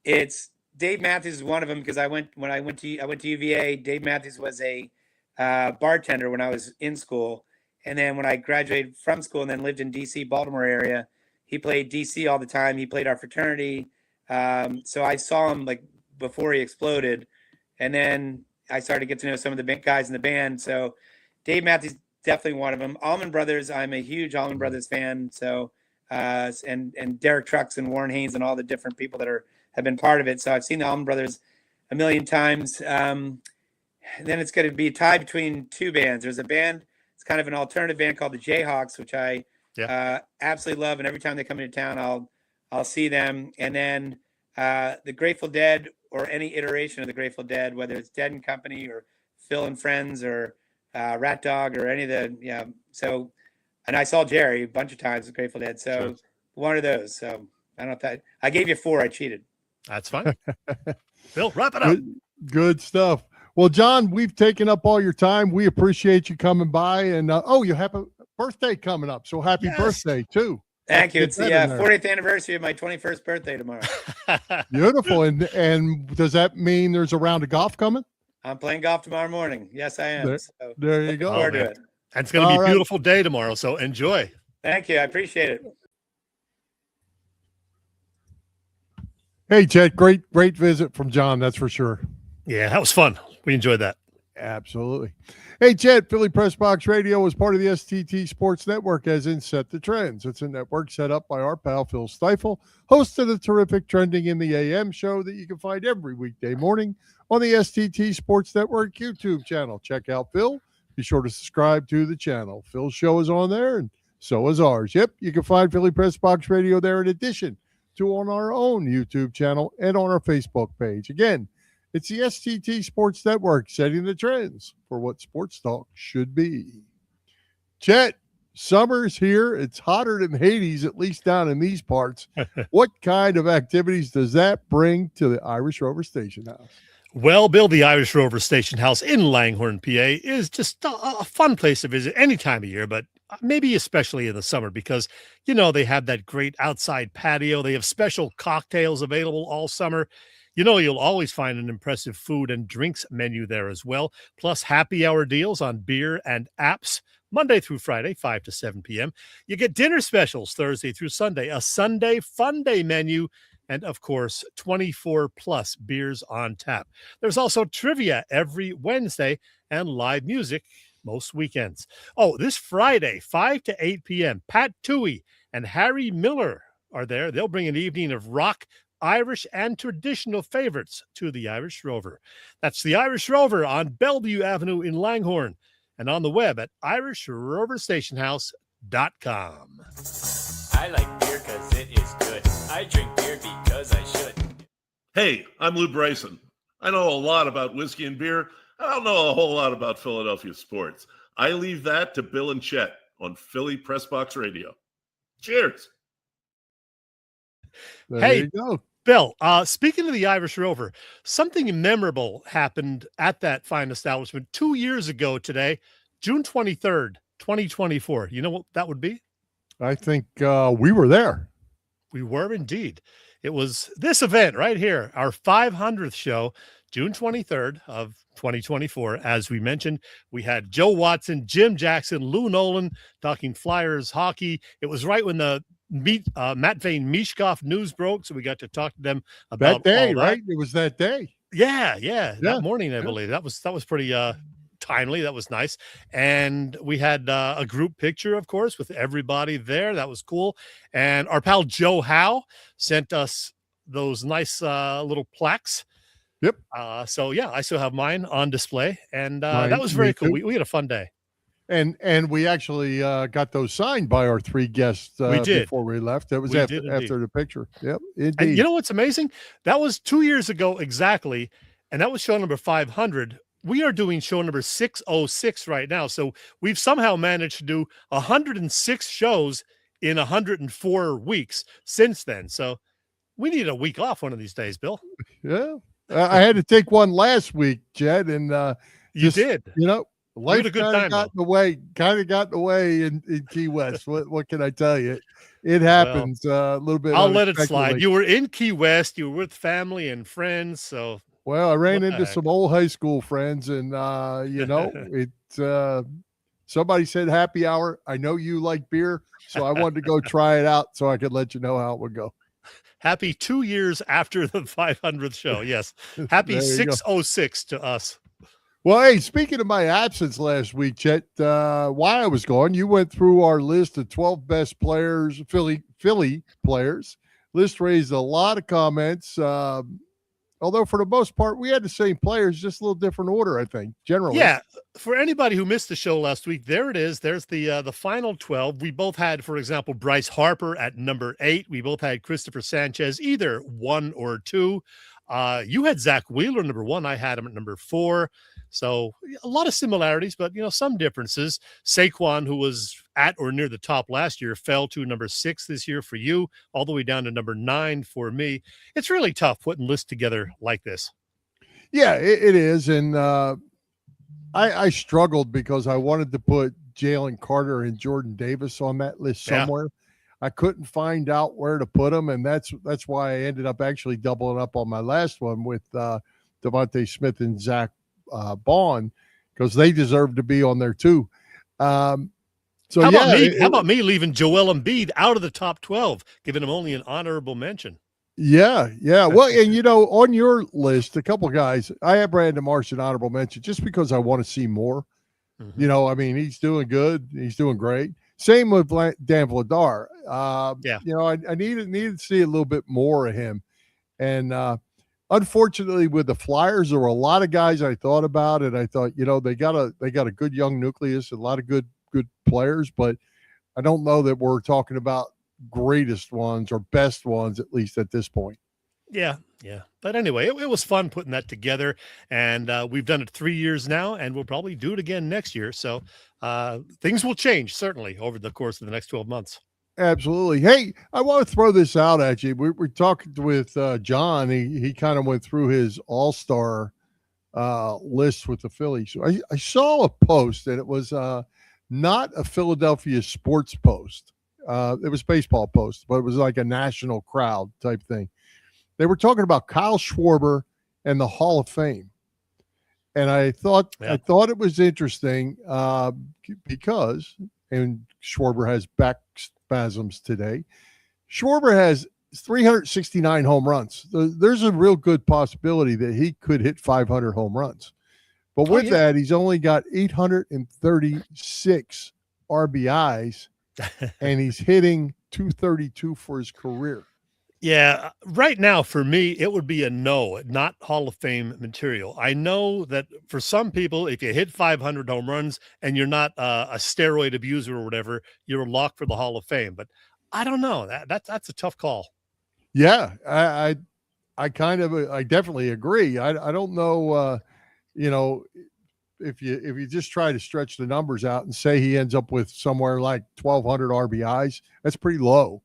It's Dave Matthews is one of them because I went to UVA. Dave Matthews was a bartender when I was in school, and then when I graduated from school and then lived in DC, Baltimore area, he played DC all the time. He played our fraternity, so I saw him like before he exploded, and then I started to get to know some of the guys in the band. So Dave Matthews definitely one of them. Allman Brothers, I'm a huge Allman Brothers fan. So and Derek Trucks and Warren Haynes and all the different people that have been part of it. So I've seen the Allman Brothers a million times. And then it's going to be tied between 2 bands. There's a band, it's kind of an alternative band called the Jayhawks, which I absolutely love. And every time they come into town, I'll see them. And then the Grateful Dead, or any iteration of the Grateful Dead, whether it's Dead and Company or Phil and Friends or Rat Dog or any of the, so, and I saw Jerry a bunch of times with Grateful Dead. So sure. One of those. So I don't know if that, I gave you 4, I cheated. That's fine. Bill, wrap it up. Good stuff. Well, John, we've taken up all your time. We appreciate you coming by. And you have a birthday coming up. So happy birthday too. Thank you. It's the 40th anniversary of my 21st birthday tomorrow. Beautiful. And does that mean there's a round of golf coming? I'm playing golf tomorrow morning. Yes, I am. There you go. And it's going to be a beautiful day tomorrow. So enjoy. Thank you. I appreciate it. Hey, Chet, great visit from John. That's for sure. Yeah, that was fun. We enjoyed that. Absolutely. Hey, Chet, Philly Pressbox Radio is part of the STT Sports Network, as in Set the Trends. It's a network set up by our pal Phil Stiefel, host of the terrific Trending in the AM show that you can find every weekday morning on the STT Sports Network YouTube channel. Check out Phil. Be sure to subscribe to the channel. Phil's show is on there, and so is ours. Yep, you can find Philly Pressbox Radio there in addition to on our own YouTube channel and on our Facebook page. Again, it's the STT Sports Network, setting the trends for what sports talk should be. Chet, summer's here. It's hotter than Hades, at least down in these parts. What kind of activities does that bring to the Irish Rover Station House? Well, Bill, the Irish Rover Station House in Langhorne, PA is just a fun place to visit any time of year, but maybe especially in the summer because, they have that great outside patio. They have special cocktails available all summer. You'll always find an impressive food and drinks menu there as well, plus happy hour deals on beer and apps Monday through Friday, 5 to 7 p.m. You get dinner specials Thursday through Sunday, a Sunday fun day menu, and, of course, 24-plus beers on tap. There's also trivia every Wednesday and live music most weekends. Oh, this Friday, 5 to 8 p.m., Pat Toohey and Harry Miller are there. They'll bring an evening of rock, Irish, and traditional favorites to the Irish Rover. That's the Irish Rover on Bellevue Avenue in Langhorne and on the web at irishroverstationhouse.com. I like beer because it is good. I drink beer because I should. Hey, I'm Lou Bryson. I know a lot about whiskey and beer. I don't know a whole lot about Philadelphia sports. I leave that to Bill and Chet on Philly Pressbox Radio. Cheers. There you go. Bill, speaking of the Irish Rover, something memorable happened at that fine establishment 2 years ago today, June 23rd, 2024. You know what that would be? I think we were there. We were indeed. It was this event right here, our 500th show, June 23rd of 2024. As we mentioned, we had Joe Watson, Jim Jackson, Lou Nolan talking Flyers hockey. It was right when the Matt Vane Mishkov news broke, so we got to talk to them about that day, all that. right? It was that day. Yeah. That morning, I believe. That was pretty timely. That was nice. And we had a group picture, of course, with everybody there. That was cool. And our pal Joe Howe sent us those nice little plaques. Yep. So yeah, I still have mine on display, and that was very cool. We had a fun day. And we actually got those signed by our 3 guests we did. Before we left. That was after the picture. Yep. Indeed. And you know what's amazing? That was 2 years ago exactly, and that was show number 500. We are doing show number 606 right now. So we've somehow managed to do 106 shows in 104 weeks since then. So We need a week off one of these days, Bill. Yeah. I had to take one last week, Jed, and You did. Life had a good kind of time, got in the way in Key West. What can I tell you? It happens a little bit. I'll let it slide. unexpectedly. You were in Key West. You were with family and friends. So, Well, I ran What the into heck? some old high school friends, and somebody said happy hour. I know you like beer, so I wanted to go try it out so I could let you know how it would go. happy 2 years after the 500th show. Yes. Happy There you go. 606 to us. Well, hey, speaking of my absence last week, Chet, while I was gone, you went through our list of 12 best players, Philly players. List raised a lot of comments. Although for the most part, we had the same players, just a little different order, I think, generally. Yeah. For anybody who missed the show last week, there it is. There's the final 12. We both had, for example, Bryce Harper at number 8. We both had Christopher Sanchez, either 1 or 2. You had Zach Wheeler, number 1. I had him at number 4. So a lot of similarities, but some differences. Saquon, who was at or near the top last year, fell to number 6 this year for you, all the way down to number 9 for me. It's really tough putting lists together like this. Yeah, it is. And I struggled because I wanted to put Jalen Carter and Jordan Davis on that list somewhere. I couldn't find out where to put them, and that's why I ended up actually doubling up on my last one with Devontae Smith and Zach Bond, because they deserve to be on there too. How about me leaving Joel Embiid out of the top 12, giving him only an honorable mention? Yeah. Well, and on your list, a couple guys, I have Brandon Marsh an honorable mention just because I want to see more. Mhm. He's doing good. He's doing great. Same with Dan Vladar. I needed to see a little bit more of him. And unfortunately, with the Flyers, there were a lot of guys I thought about, and I thought, they got a good young nucleus, a lot of good players, but I don't know that we're talking about greatest ones or best ones, at least at this point. Yeah. But anyway, it was fun putting that together, and we've done it 3 years now, and we'll probably do it again next year. So things will change, certainly, over the course of the next 12 months. Absolutely. Hey, I want to throw this out at you. We're talking with John. He kind of went through his all-star list with the Phillies. So I saw a post, and it was not a Philadelphia sports post. It was a baseball post, but it was like a national crowd type thing. They were talking about Kyle Schwarber and the Hall of Fame. And I thought it was interesting because, and Schwarber has back spasms today. Schwarber has 369 home runs. There's a real good possibility that he could hit 500 home runs. But with that, he's only got 836 RBIs, and he's hitting 232 for his career. Yeah, right now for me, it would be a no, not Hall of Fame material. I know that for some people, if you hit 500 home runs and you're not a steroid abuser or whatever, you're locked for the Hall of Fame. But I don't know. That's a tough call. Yeah, I definitely agree. I don't know, if you just try to stretch the numbers out and say he ends up with somewhere like 1,200 RBIs, that's pretty low.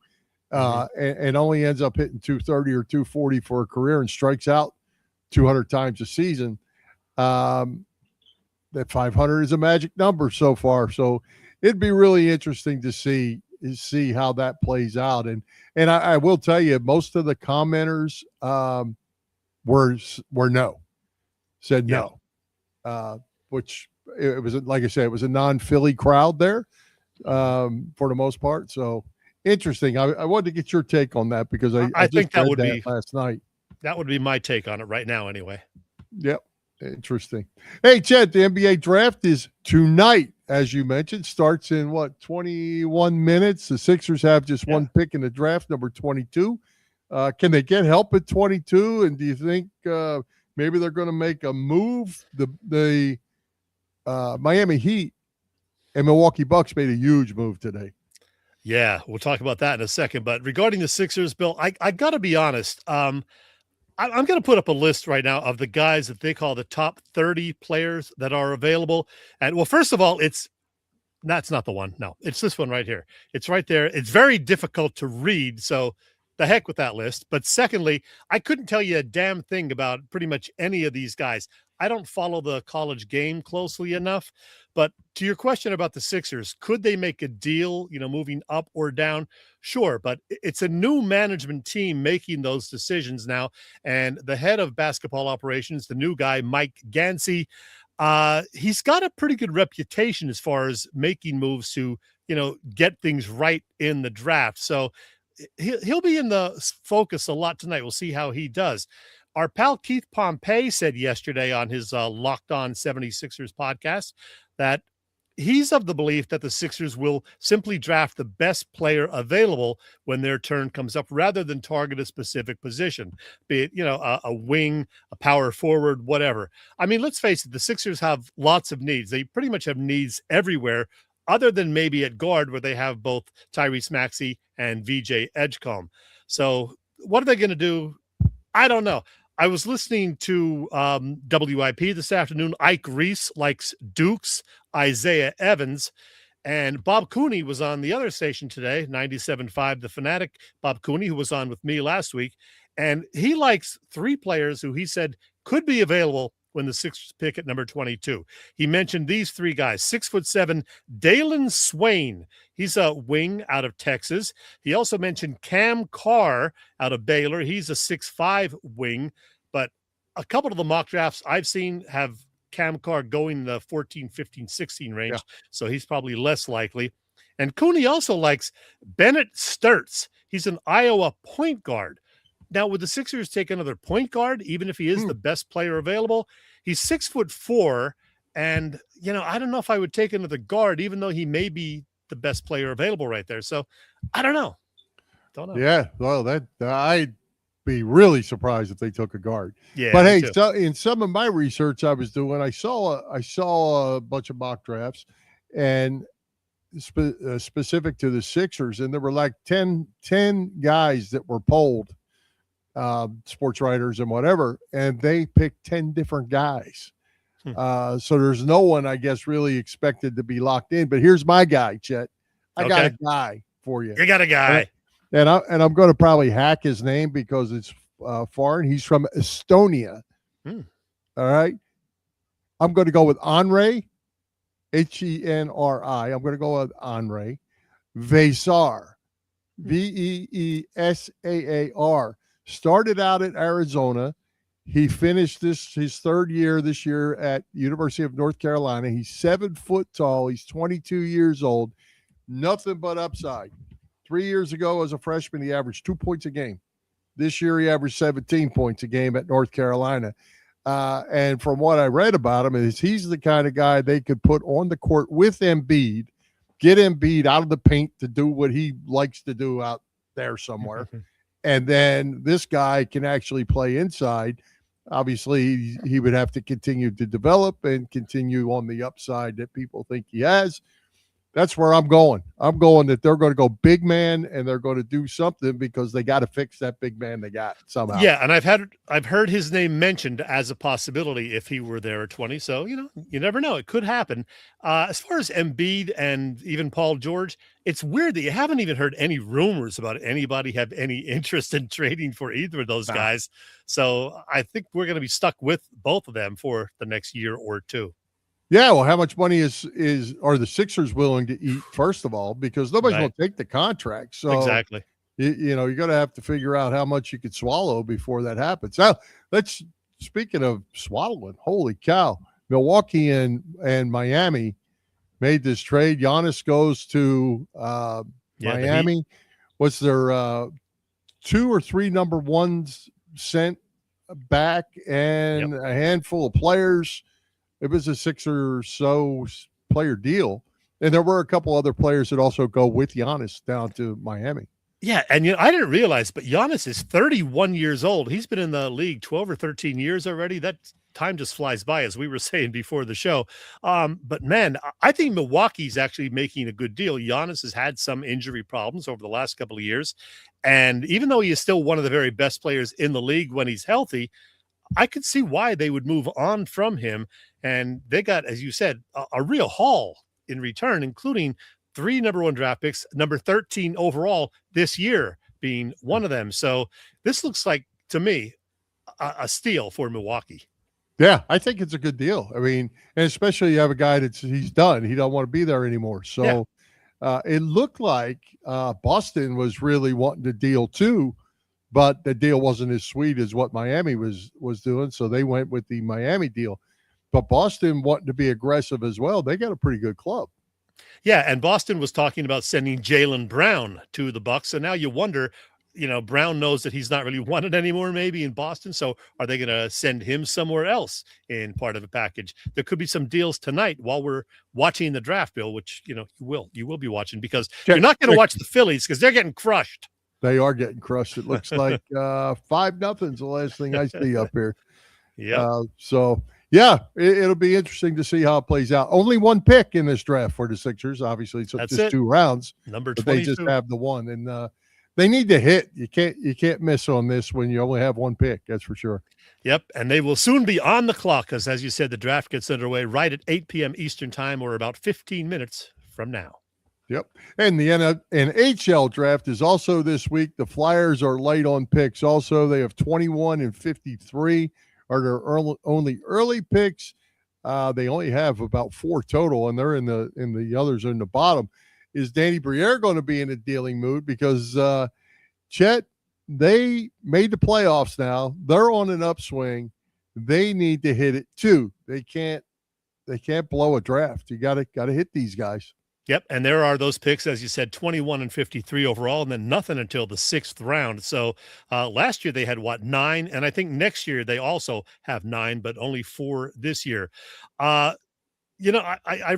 And only ends up hitting 230 or 240 for a career and strikes out 200 times a season. That 500 is a magic number so far. So it'd be really interesting to see how that plays out. And I will tell you, most of the commenters said no, which it was, like I said, it was a non-Philly crowd there for the most part. So interesting. I wanted to get your take on that because I think that would be last night. That would be my take on it right now, anyway. Yep. Interesting. Hey, Chet, the NBA draft is tonight, as you mentioned. Starts in 21 minutes. The Sixers have just one pick in the draft, number 22. Can they get help at 22? And do you think maybe they're going to make a move? The Miami Heat and Milwaukee Bucks made a huge move today. Yeah, we'll talk about that in a second. But regarding the Sixers, Bill, I got to be honest. I'm going to put up a list right now of the guys that they call the top 30 players that are available. And well, first of all, that's not the one. No, it's this one right here. It's right there. It's very difficult to read. So the heck with that list. But secondly, I couldn't tell you a damn thing about pretty much any of these guys. I don't follow the college game closely enough. But to your question about the Sixers, could they make a deal, moving up or down? Sure, but it's a new management team making those decisions now. And the head of basketball operations, the new guy, Mike Gansey, he's got a pretty good reputation as far as making moves to, get things right in the draft. So he'll be in the focus a lot tonight. We'll see how he does. Our pal Keith Pompey said yesterday on his Locked On 76ers podcast that he's of the belief that the Sixers will simply draft the best player available when their turn comes up rather than target a specific position, be it, a wing, a power forward, whatever. I mean, let's face it, the Sixers have lots of needs. They pretty much have needs everywhere other than maybe at guard where they have both Tyrese Maxey and VJ Edgecombe. So what are they going to do? I don't know. I was listening to WIP this afternoon. Ike Reese likes Dukes, Isaiah Evans, and Bob Cooney was on the other station today, 97.5 The Fanatic. Bob Cooney, who was on with me last week, and he likes 3 players who he said could be available when the Sixers pick at number 22. He mentioned these 3 guys: 6'7" Dalen Swain. He's a wing out of Texas. He also mentioned Cam Carr out of Baylor. He's a 6'5" wing, but a couple of the mock drafts I've seen have Cam Carr going the 14, 15, 16 range. Yeah. So he's probably less likely. And Cooney also likes Bennett Sturts. He's an Iowa point guard. Now, would the Sixers take another point guard, even if he is the best player available? He's 6'4", and I don't know if I would take another guard, even though he may be the best player available right there. So, I don't know. Yeah, well, I'd be really surprised if they took a guard. Yeah, but hey, so in some of my research I was doing, I saw a bunch of mock drafts, and specific to the Sixers, and there were like 10 guys that were polled. Sports writers and whatever, and they picked 10 different guys. So there's no one, I guess, really expected to be locked in. But here's my guy, Chet. I got a guy for you. You got a guy. And I'm going to probably hack his name because it's foreign. He's from Estonia. All right. I'm going to go with Henri, Henri. I'm going to go with Henri Veesaar, Veesaar. Started out at Arizona. He finished his third year this year at University of North Carolina. He's 7 foot tall. He's 22 years old. Nothing but upside. 3 years ago as a freshman, he averaged 2 points a game. This year, he averaged 17 points a game at North Carolina. And from what I read about him, is he's the kind of guy they could put on the court with Embiid, get Embiid out of the paint to do what he likes to do out there somewhere. And then this guy can actually play inside. Obviously, he would have to continue to develop and continue on the upside that people think he has. That's where I'm going. I'm going that they're going to go big man, and they're going to do something because they got to fix that big man they got somehow. Yeah, and I've heard his name mentioned as a possibility if he were there at 20. So, you never know. It could happen. As far as Embiid and even Paul George, it's weird that you haven't even heard any rumors about anybody have any interest in trading for either of those guys. So I think we're going to be stuck with both of them for the next year or two. Yeah, well, how much money are the Sixers willing to eat, first of all, because nobody's going to take the contract. So exactly, you're going to have to figure out how much you could swallow before that happens. Now, speaking of swallowing, holy cow, Milwaukee and Miami made this trade. Giannis goes to Miami. What's their 2 or 3 number ones sent back and a handful of players? It was a 6 or so player deal. And there were a couple other players that also go with Giannis down to Miami. Yeah, and I didn't realize, but Giannis is 31 years old. He's been in the league 12 or 13 years already. That time just flies by, as we were saying before the show. But, man, I think Milwaukee's actually making a good deal. Giannis has had some injury problems over the last couple of years. And even though he is still one of the very best players in the league when he's healthy, I could see why they would move on from him. And they got, as you said, a real haul in return, including 3 number 1 draft picks, number 13 overall this year being one of them. So this looks like, to me, a steal for Milwaukee. Yeah, I think it's a good deal. I mean, and especially you have a guy he's done. He don't want to be there anymore. So it looked like Boston was really wanting to deal too, but the deal wasn't as sweet as what Miami was doing. So they went with the Miami deal. But Boston wanting to be aggressive as well. They got a pretty good club. Yeah, and Boston was talking about sending Jaylen Brown to the Bucks. So now you wonder, Brown knows that he's not really wanted anymore maybe in Boston. So are they going to send him somewhere else in part of the package? There could be some deals tonight while we're watching the draft, Bill, which, you will be watching, because you're not going to watch the Phillies because they're getting crushed. They are getting crushed. It looks like 5-0 is the last thing I see up here. Yeah. Yeah, it'll be interesting to see how it plays out. Only one pick in this draft for the Sixers, obviously. So That's just it. 2 rounds. Number 22. But they just have the one, and they need to hit. You can't miss on this when you only have one pick. That's for sure. Yep, and they will soon be on the clock because, as you said, the draft gets underway right at 8 p.m. Eastern time, or about 15 minutes from now. Yep, and the NHL draft is also this week. The Flyers are light on picks. Also, they have 21 and 53 are their only early picks. They only have about 4 total, and they're in the others are in the bottom. Is Danny Briere going to be in a dealing mood? Because Chet, they made the playoffs now. They're on an upswing. They need to hit it too. They can't blow a draft. You gotta hit these guys. Yep, and there are those picks, as you said, 21 and 53 overall, and then nothing until the 6th round. So last year they had, 9? And I think next year they also have 9, but only 4 this year. I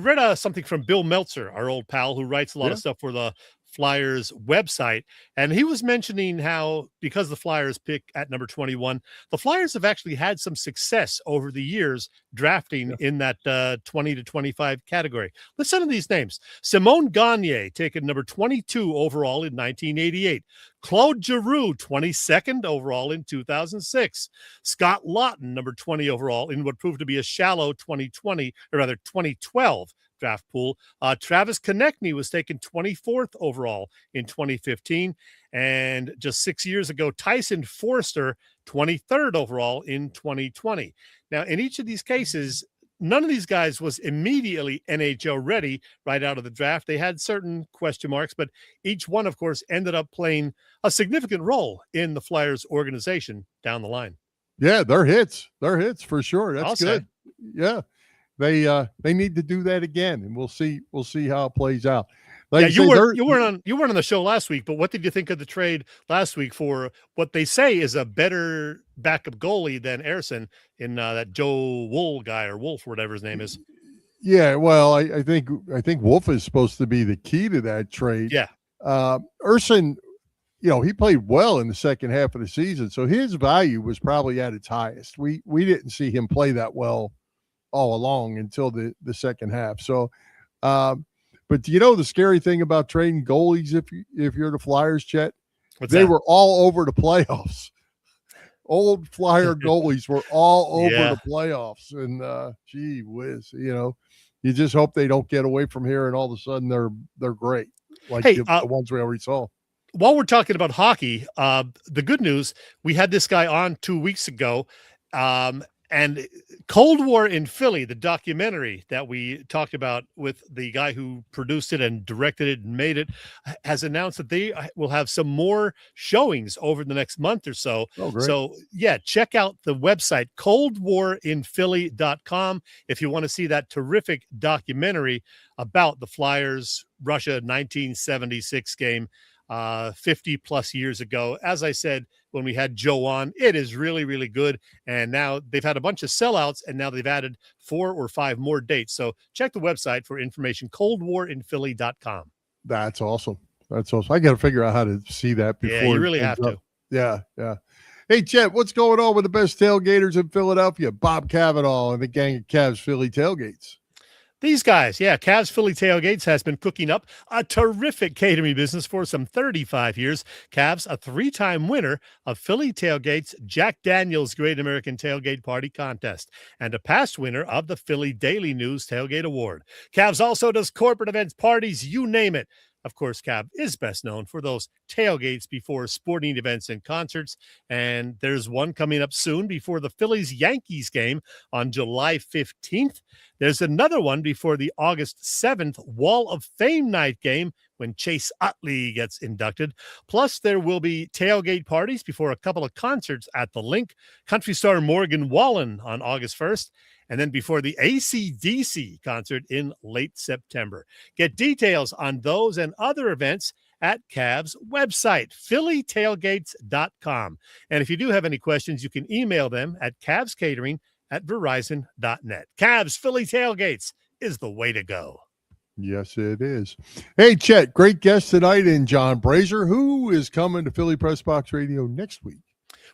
read something from Bill Meltzer, our old pal, who writes a lot of stuff for the Flyers website, and he was mentioning how, because the Flyers pick at number 21, the Flyers have actually had some success over the years drafting in that 20 to 25 category. Listen to these names: Simone Gagne, taken number 22 overall in 1988. Claude Giroux, 22nd overall in 2006. Scott Lawton, number 20 overall in what proved to be a shallow 2012 draft pool. Travis Konechny was taken 24th overall in 2015. And just 6 years ago, Tyson Forster, 23rd overall in 2020. Now, in each of these cases, none of these guys was immediately NHL ready right out of the draft. They had certain question marks, but each one, of course, ended up playing a significant role in the Flyers organization down the line. Yeah, they're hits. They're hits for sure. That's good. Say. Yeah. They need to do that again, and we'll see how it plays out. You weren't on the show last week, but what did you think of the trade last week for what they say is a better backup goalie than Ersson in that Joe Wool guy, or Wolf, or whatever his name is? Yeah, well, I think Wolf is supposed to be the key to that trade. Yeah, Ersson, he played well in the second half of the season, so his value was probably at its highest. We didn't see him play that well all along until the second half. So, but the scary thing about trading goalies, if you're the Flyers, Chet, they were all over the playoffs. Old Flyer goalies were all over the playoffs, and gee whiz, you just hope they don't get away from here and all of a sudden they're great, like the ones we already saw. While we're talking about hockey, the good news, we had this guy on 2 weeks ago. And Cold War in Philly, the documentary that we talked about with the guy who produced it and directed it and made it, has announced that they will have some more showings over the next month or so. Oh, great. So, check out the website, coldwarinphilly.com, if you want to see that terrific documentary about the Flyers Russia 1976 game 50 plus years ago. As I said, when we had Joe on, it is really, really good. And now they've had a bunch of sellouts, and now they've added 4 or 5 more dates. So check the website for information, coldwarinphilly.com. That's awesome. I got to figure out how to see that before. Yeah, you really have to. Yeah. Hey, Chet, what's going on with the best tailgaters in Philadelphia? Bob Cavanaugh and the gang of Cavs Philly tailgates. These guys, Cavs Philly Tailgates has been cooking up a terrific catering business for some 35 years. Cavs, a 3-time winner of Philly Tailgates Jack Daniels Great American Tailgate Party Contest, and a past winner of the Philly Daily News Tailgate Award. Cavs also does corporate events, parties, you name it. Of course, Cab is best known for those tailgates before sporting events and concerts. And there's one coming up soon before the Phillies-Yankees game on July 15th. There's another one before the August 7th Wall of Fame night game when Chase Utley gets inducted. Plus, there will be tailgate parties before a couple of concerts at the Link. Country star Morgan Wallen on August 1st. And then before the AC/DC concert in late September. Get details on those and other events at Cavs website, phillytailgates.com. And if you do have any questions, you can email them at cavscatering@verizon.net. Cavs Philly Tailgates is the way to go. Yes, it is. Hey, Chet, great guest tonight in John Brazer, who is coming to Philly Press Box Radio next week.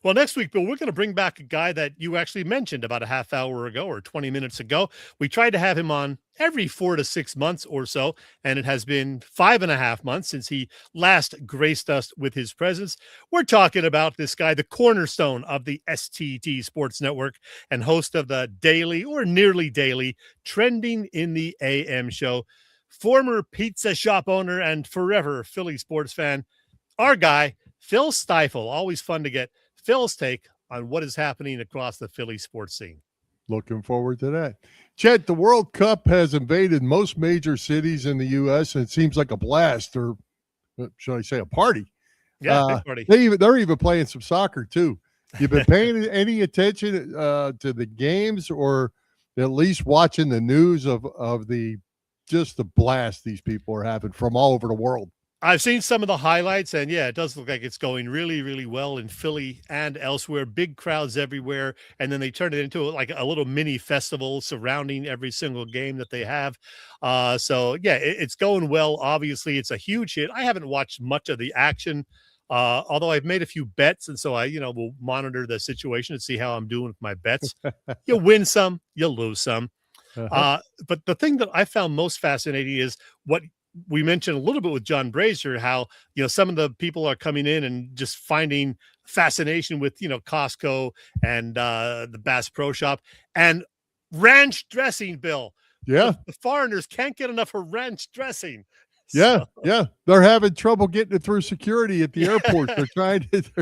Well, next week, Bill, we're going to bring back a guy that you actually mentioned about a half hour ago or 20 minutes ago. We tried to have him on every 4 to 6 months or so, and it has been 5.5 months since he last graced us with his presence. We're talking about this guy, the cornerstone of the STT Sports Network and host of the daily or nearly daily Trending in the AM show, former pizza shop owner and forever Philly sports fan, our guy, Phil Stiefel. Always fun to get Phil's take on what is happening across the Philly sports scene. Looking forward to that. Chet, the World Cup has invaded most major cities in the U.S., and it seems like a blast, or should I say a party? Yeah, big party. They're even playing some soccer, too. You've been paying any attention to the games, or at least watching the news of the blast these people are having from all over the world? I've seen some of the highlights, and yeah, it does look like it's going really, really well in Philly and elsewhere. Big crowds everywhere, and then they turn it into like a little mini festival surrounding every single game that they have. So yeah, it's going well. Obviously, it's a huge hit. I haven't watched much of the action, although I've made a few bets, and so I, will monitor the situation and see how I'm doing with my bets. You win some, you lose some. But the thing that I found most fascinating is what we mentioned a little bit with John Brazer, how, some of the people are coming in and just finding fascination with, Costco and the Bass Pro Shop and ranch dressing, Bill. Yeah. The foreigners can't get enough of ranch dressing. Yeah. Yeah. They're having trouble getting it through security at the airport. They're trying to take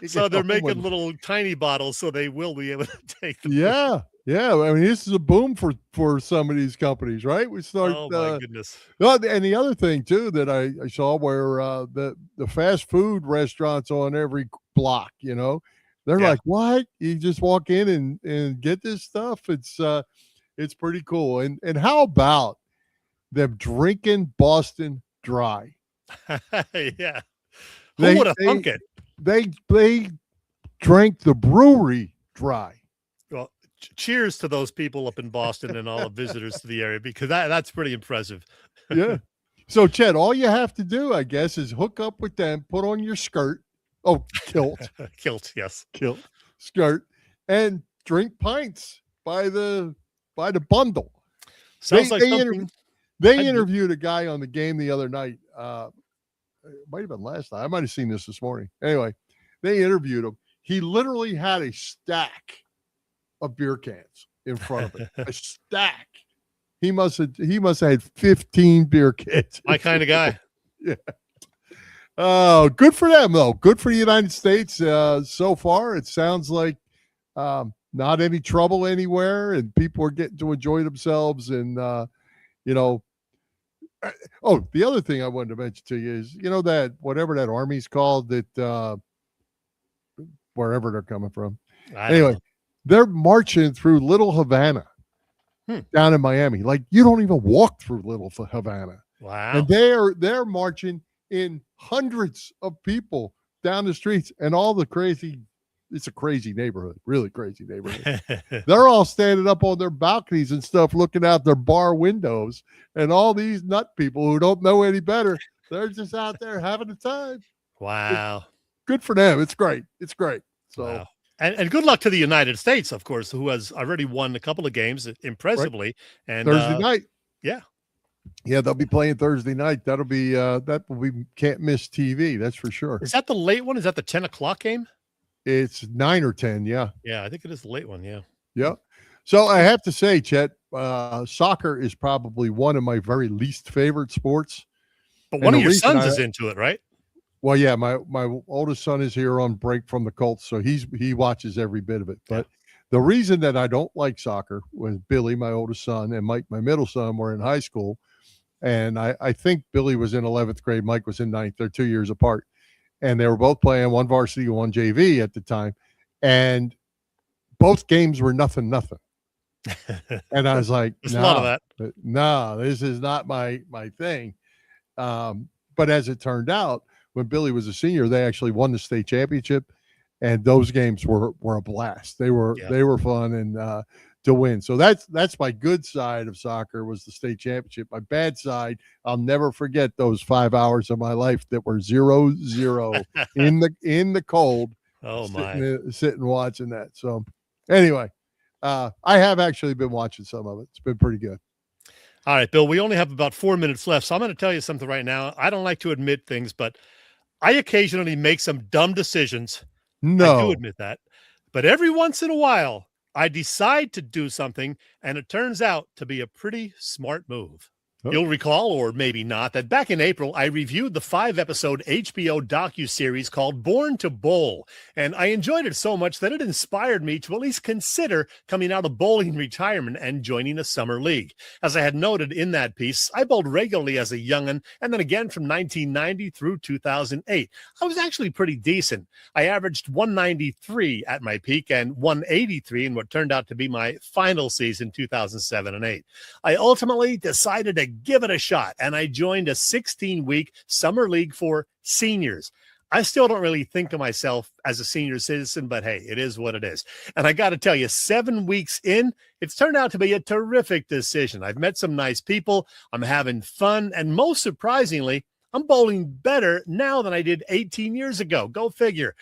so it they're home making little tiny bottles so they will be able to take them. Yeah. Yeah, I mean, this is a boom for some of these companies, right? We start. Oh my goodness! Well, and the other thing too that I saw where the fast food restaurants on every block, they're like, what? You just walk in and get this stuff. It's pretty cool. And how about them drinking Boston Dry? Yeah, who would have thunk it? They drank the brewery dry. Well, cheers to those people up in Boston and all the visitors to the area, because that's pretty impressive. Yeah. So, Chet, all you have to do, I guess, is hook up with them, put on your skirt. Oh, kilt. Kilt, yes. Kilt, skirt, and drink pints by the bundle. Sounds like something. They interviewed a guy on the game the other night. It might have been last night. I might have seen this morning. Anyway, they interviewed him. He literally had a stack of beer cans in front of him. A stack. He must have had 15 beer cans. My kind of guy. Yeah. Oh, good for them though. Good for the United States. So far, it sounds like not any trouble anywhere, and people are getting to enjoy themselves. And oh, the other thing I wanted to mention to you is, that whatever that army's called, that wherever they're coming from. Anyway, they're marching through Little Havana down in Miami. Like, you don't even walk through Little Havana. Wow. And they're marching in hundreds of people down the streets, and all the crazy. It's a crazy neighborhood, really crazy neighborhood. They're all standing up on their balconies and stuff, looking out their bar windows, and all these nut people who don't know any better, they're just out there having a time. Wow. Good for them. It's great. It's great. So, wow. And good luck to the United States, of course, who has already won a couple of games impressively. Right. And Thursday night. Yeah. Yeah, they'll be playing Thursday night. That will be can't miss TV. That's for sure. Is that the late one? Is that the 10 o'clock game? It's 9 or 10. Yeah. Yeah, I think it is the late one. Yeah. Yeah. So I have to say, Chet, soccer is probably one of my very least favorite sports. But one And of the your reason sons is into it, right? Well, yeah, my oldest son is here on break from the Colts, so he watches every bit of it. But the reason that I don't like soccer was Billy, my oldest son, and Mike, my middle son, were in high school. And I think Billy was in 11th grade. Mike was in 9th. They're 2 years apart. And they were both playing one varsity, one JV at the time. And both games were nothing. And I was like, There's a lot of that. no, this is not my thing. But as it turned out, when Billy was a senior, they actually won the state championship. And those games were a blast. They were fun and to win. So that's my good side of soccer was the state championship. My bad side, I'll never forget those 5 hours of my life that were 0-0 in the cold. Oh my! Sitting watching that. So anyway, I have actually been watching some of it. It's been pretty good. All right, Bill, we only have about 4 minutes left. So I'm going to tell you something right now. I don't like to admit things, but I occasionally make some dumb decisions. No. I do admit that. But every once in a while, I decide to do something, and it turns out to be a pretty smart move. Oh. You'll recall, or maybe not, that back in April, I reviewed the 5-episode HBO docuseries called Born to Bowl, and I enjoyed it so much that it inspired me to at least consider coming out of bowling retirement and joining a summer league. As I had noted in that piece, I bowled regularly as a young'un, and then again from 1990 through 2008. I was actually pretty decent. I averaged 193 at my peak and 183 in what turned out to be my final season, 2007 and 8. I ultimately decided to give it a shot, and I joined a 16-week summer league for seniors. I still don't really think of myself as a senior citizen, but hey, it is what it is. And I got to tell you, 7 weeks in, it's turned out to be a terrific decision. I've met some nice people. I'm having fun. And most surprisingly, I'm bowling better now than I did 18 years ago. Go figure.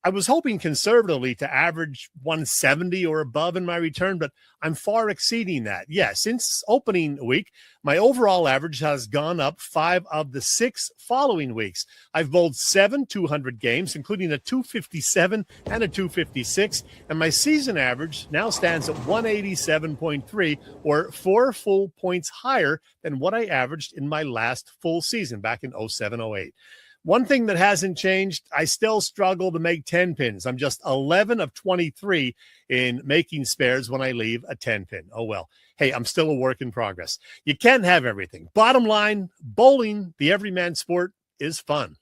I was hoping conservatively to average 170 or above in my return, but I'm far exceeding that. Yeah, since opening week, my overall average has gone up 5 of the 6 following weeks. I've bowled 7 200 games, including a 257 and a 256, and my season average now stands at 187.3, or 4 full points higher than what I averaged in my last full season back in 07-08. One thing that hasn't changed, I still struggle to make 10 pins. I'm just 11 of 23 in making spares when I leave a 10 pin. Oh, well. Hey, I'm still a work in progress. You can't have everything. Bottom line, bowling, the everyman sport, is fun.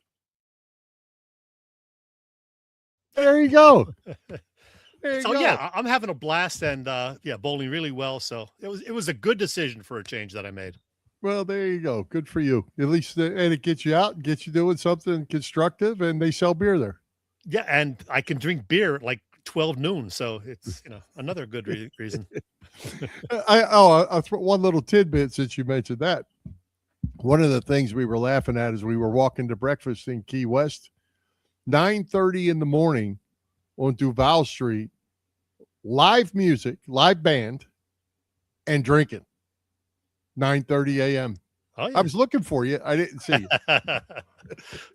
There you go. Yeah, I'm having a blast and bowling really well. So it was a good decision for a change that I made. Well, there you go. Good for you. At least, and it gets you out and gets you doing something constructive, and they sell beer there. Yeah, and I can drink beer at like 12 noon, so it's another good reason. I'll throw one little tidbit since you mentioned that. One of the things we were laughing at is we were walking to breakfast in Key West, 9:30 in the morning on Duval Street, live music, live band, and drinking. 9:30 a.m. Oh, yeah. I was looking for you. I didn't see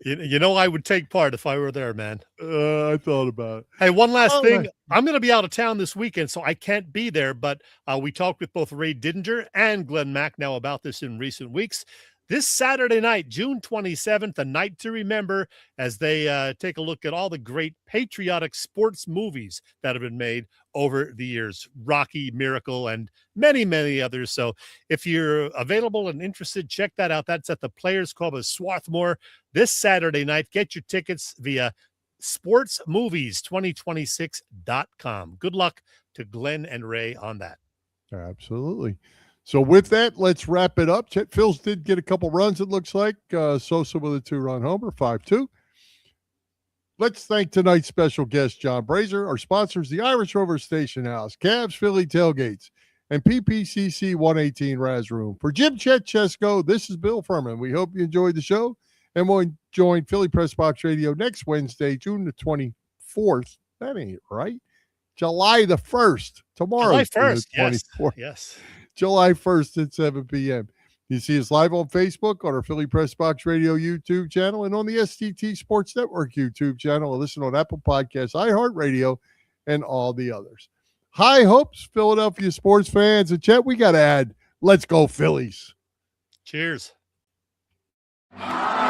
you. I would take part if I were there, man. I thought about it. Hey, one last thing. Man. I'm going to be out of town this weekend, so I can't be there. But we talked with both Ray Didinger and Glenn Macnow about this in recent weeks. This Saturday night, June 27th, a night to remember as they take a look at all the great patriotic sports movies that have been made over the years. Rocky, Miracle, and many, many others. So if you're available and interested, check that out. That's at the Players Club of Swarthmore this Saturday night. Get your tickets via sportsmovies2026.com. Good luck to Glenn and Ray on that. Absolutely. So with that, let's wrap it up. Chet Phils did get a couple runs, it looks like. Sosa with a 2-run homer, 5-2. Let's thank tonight's special guest, John Brazer. Our sponsors, the Irish Rover Station House, Cavs Philly Tailgates, and PPCC 118 Raz Room. For Jim Chet Chesko, this is Bill Furman. We hope you enjoyed the show, and we'll join Philly Press Box Radio next Wednesday, June the 24th. That ain't right. July the 1st. Tomorrow. July 1st, yes. July 1st at 7 p.m. You see us live on Facebook, on our Philly Press Box Radio YouTube channel, and on the STT Sports Network YouTube channel. And listen on Apple Podcasts, iHeartRadio, and all the others. High hopes, Philadelphia sports fans. And Chet, we got to add, let's go Phillies. Cheers. Bye.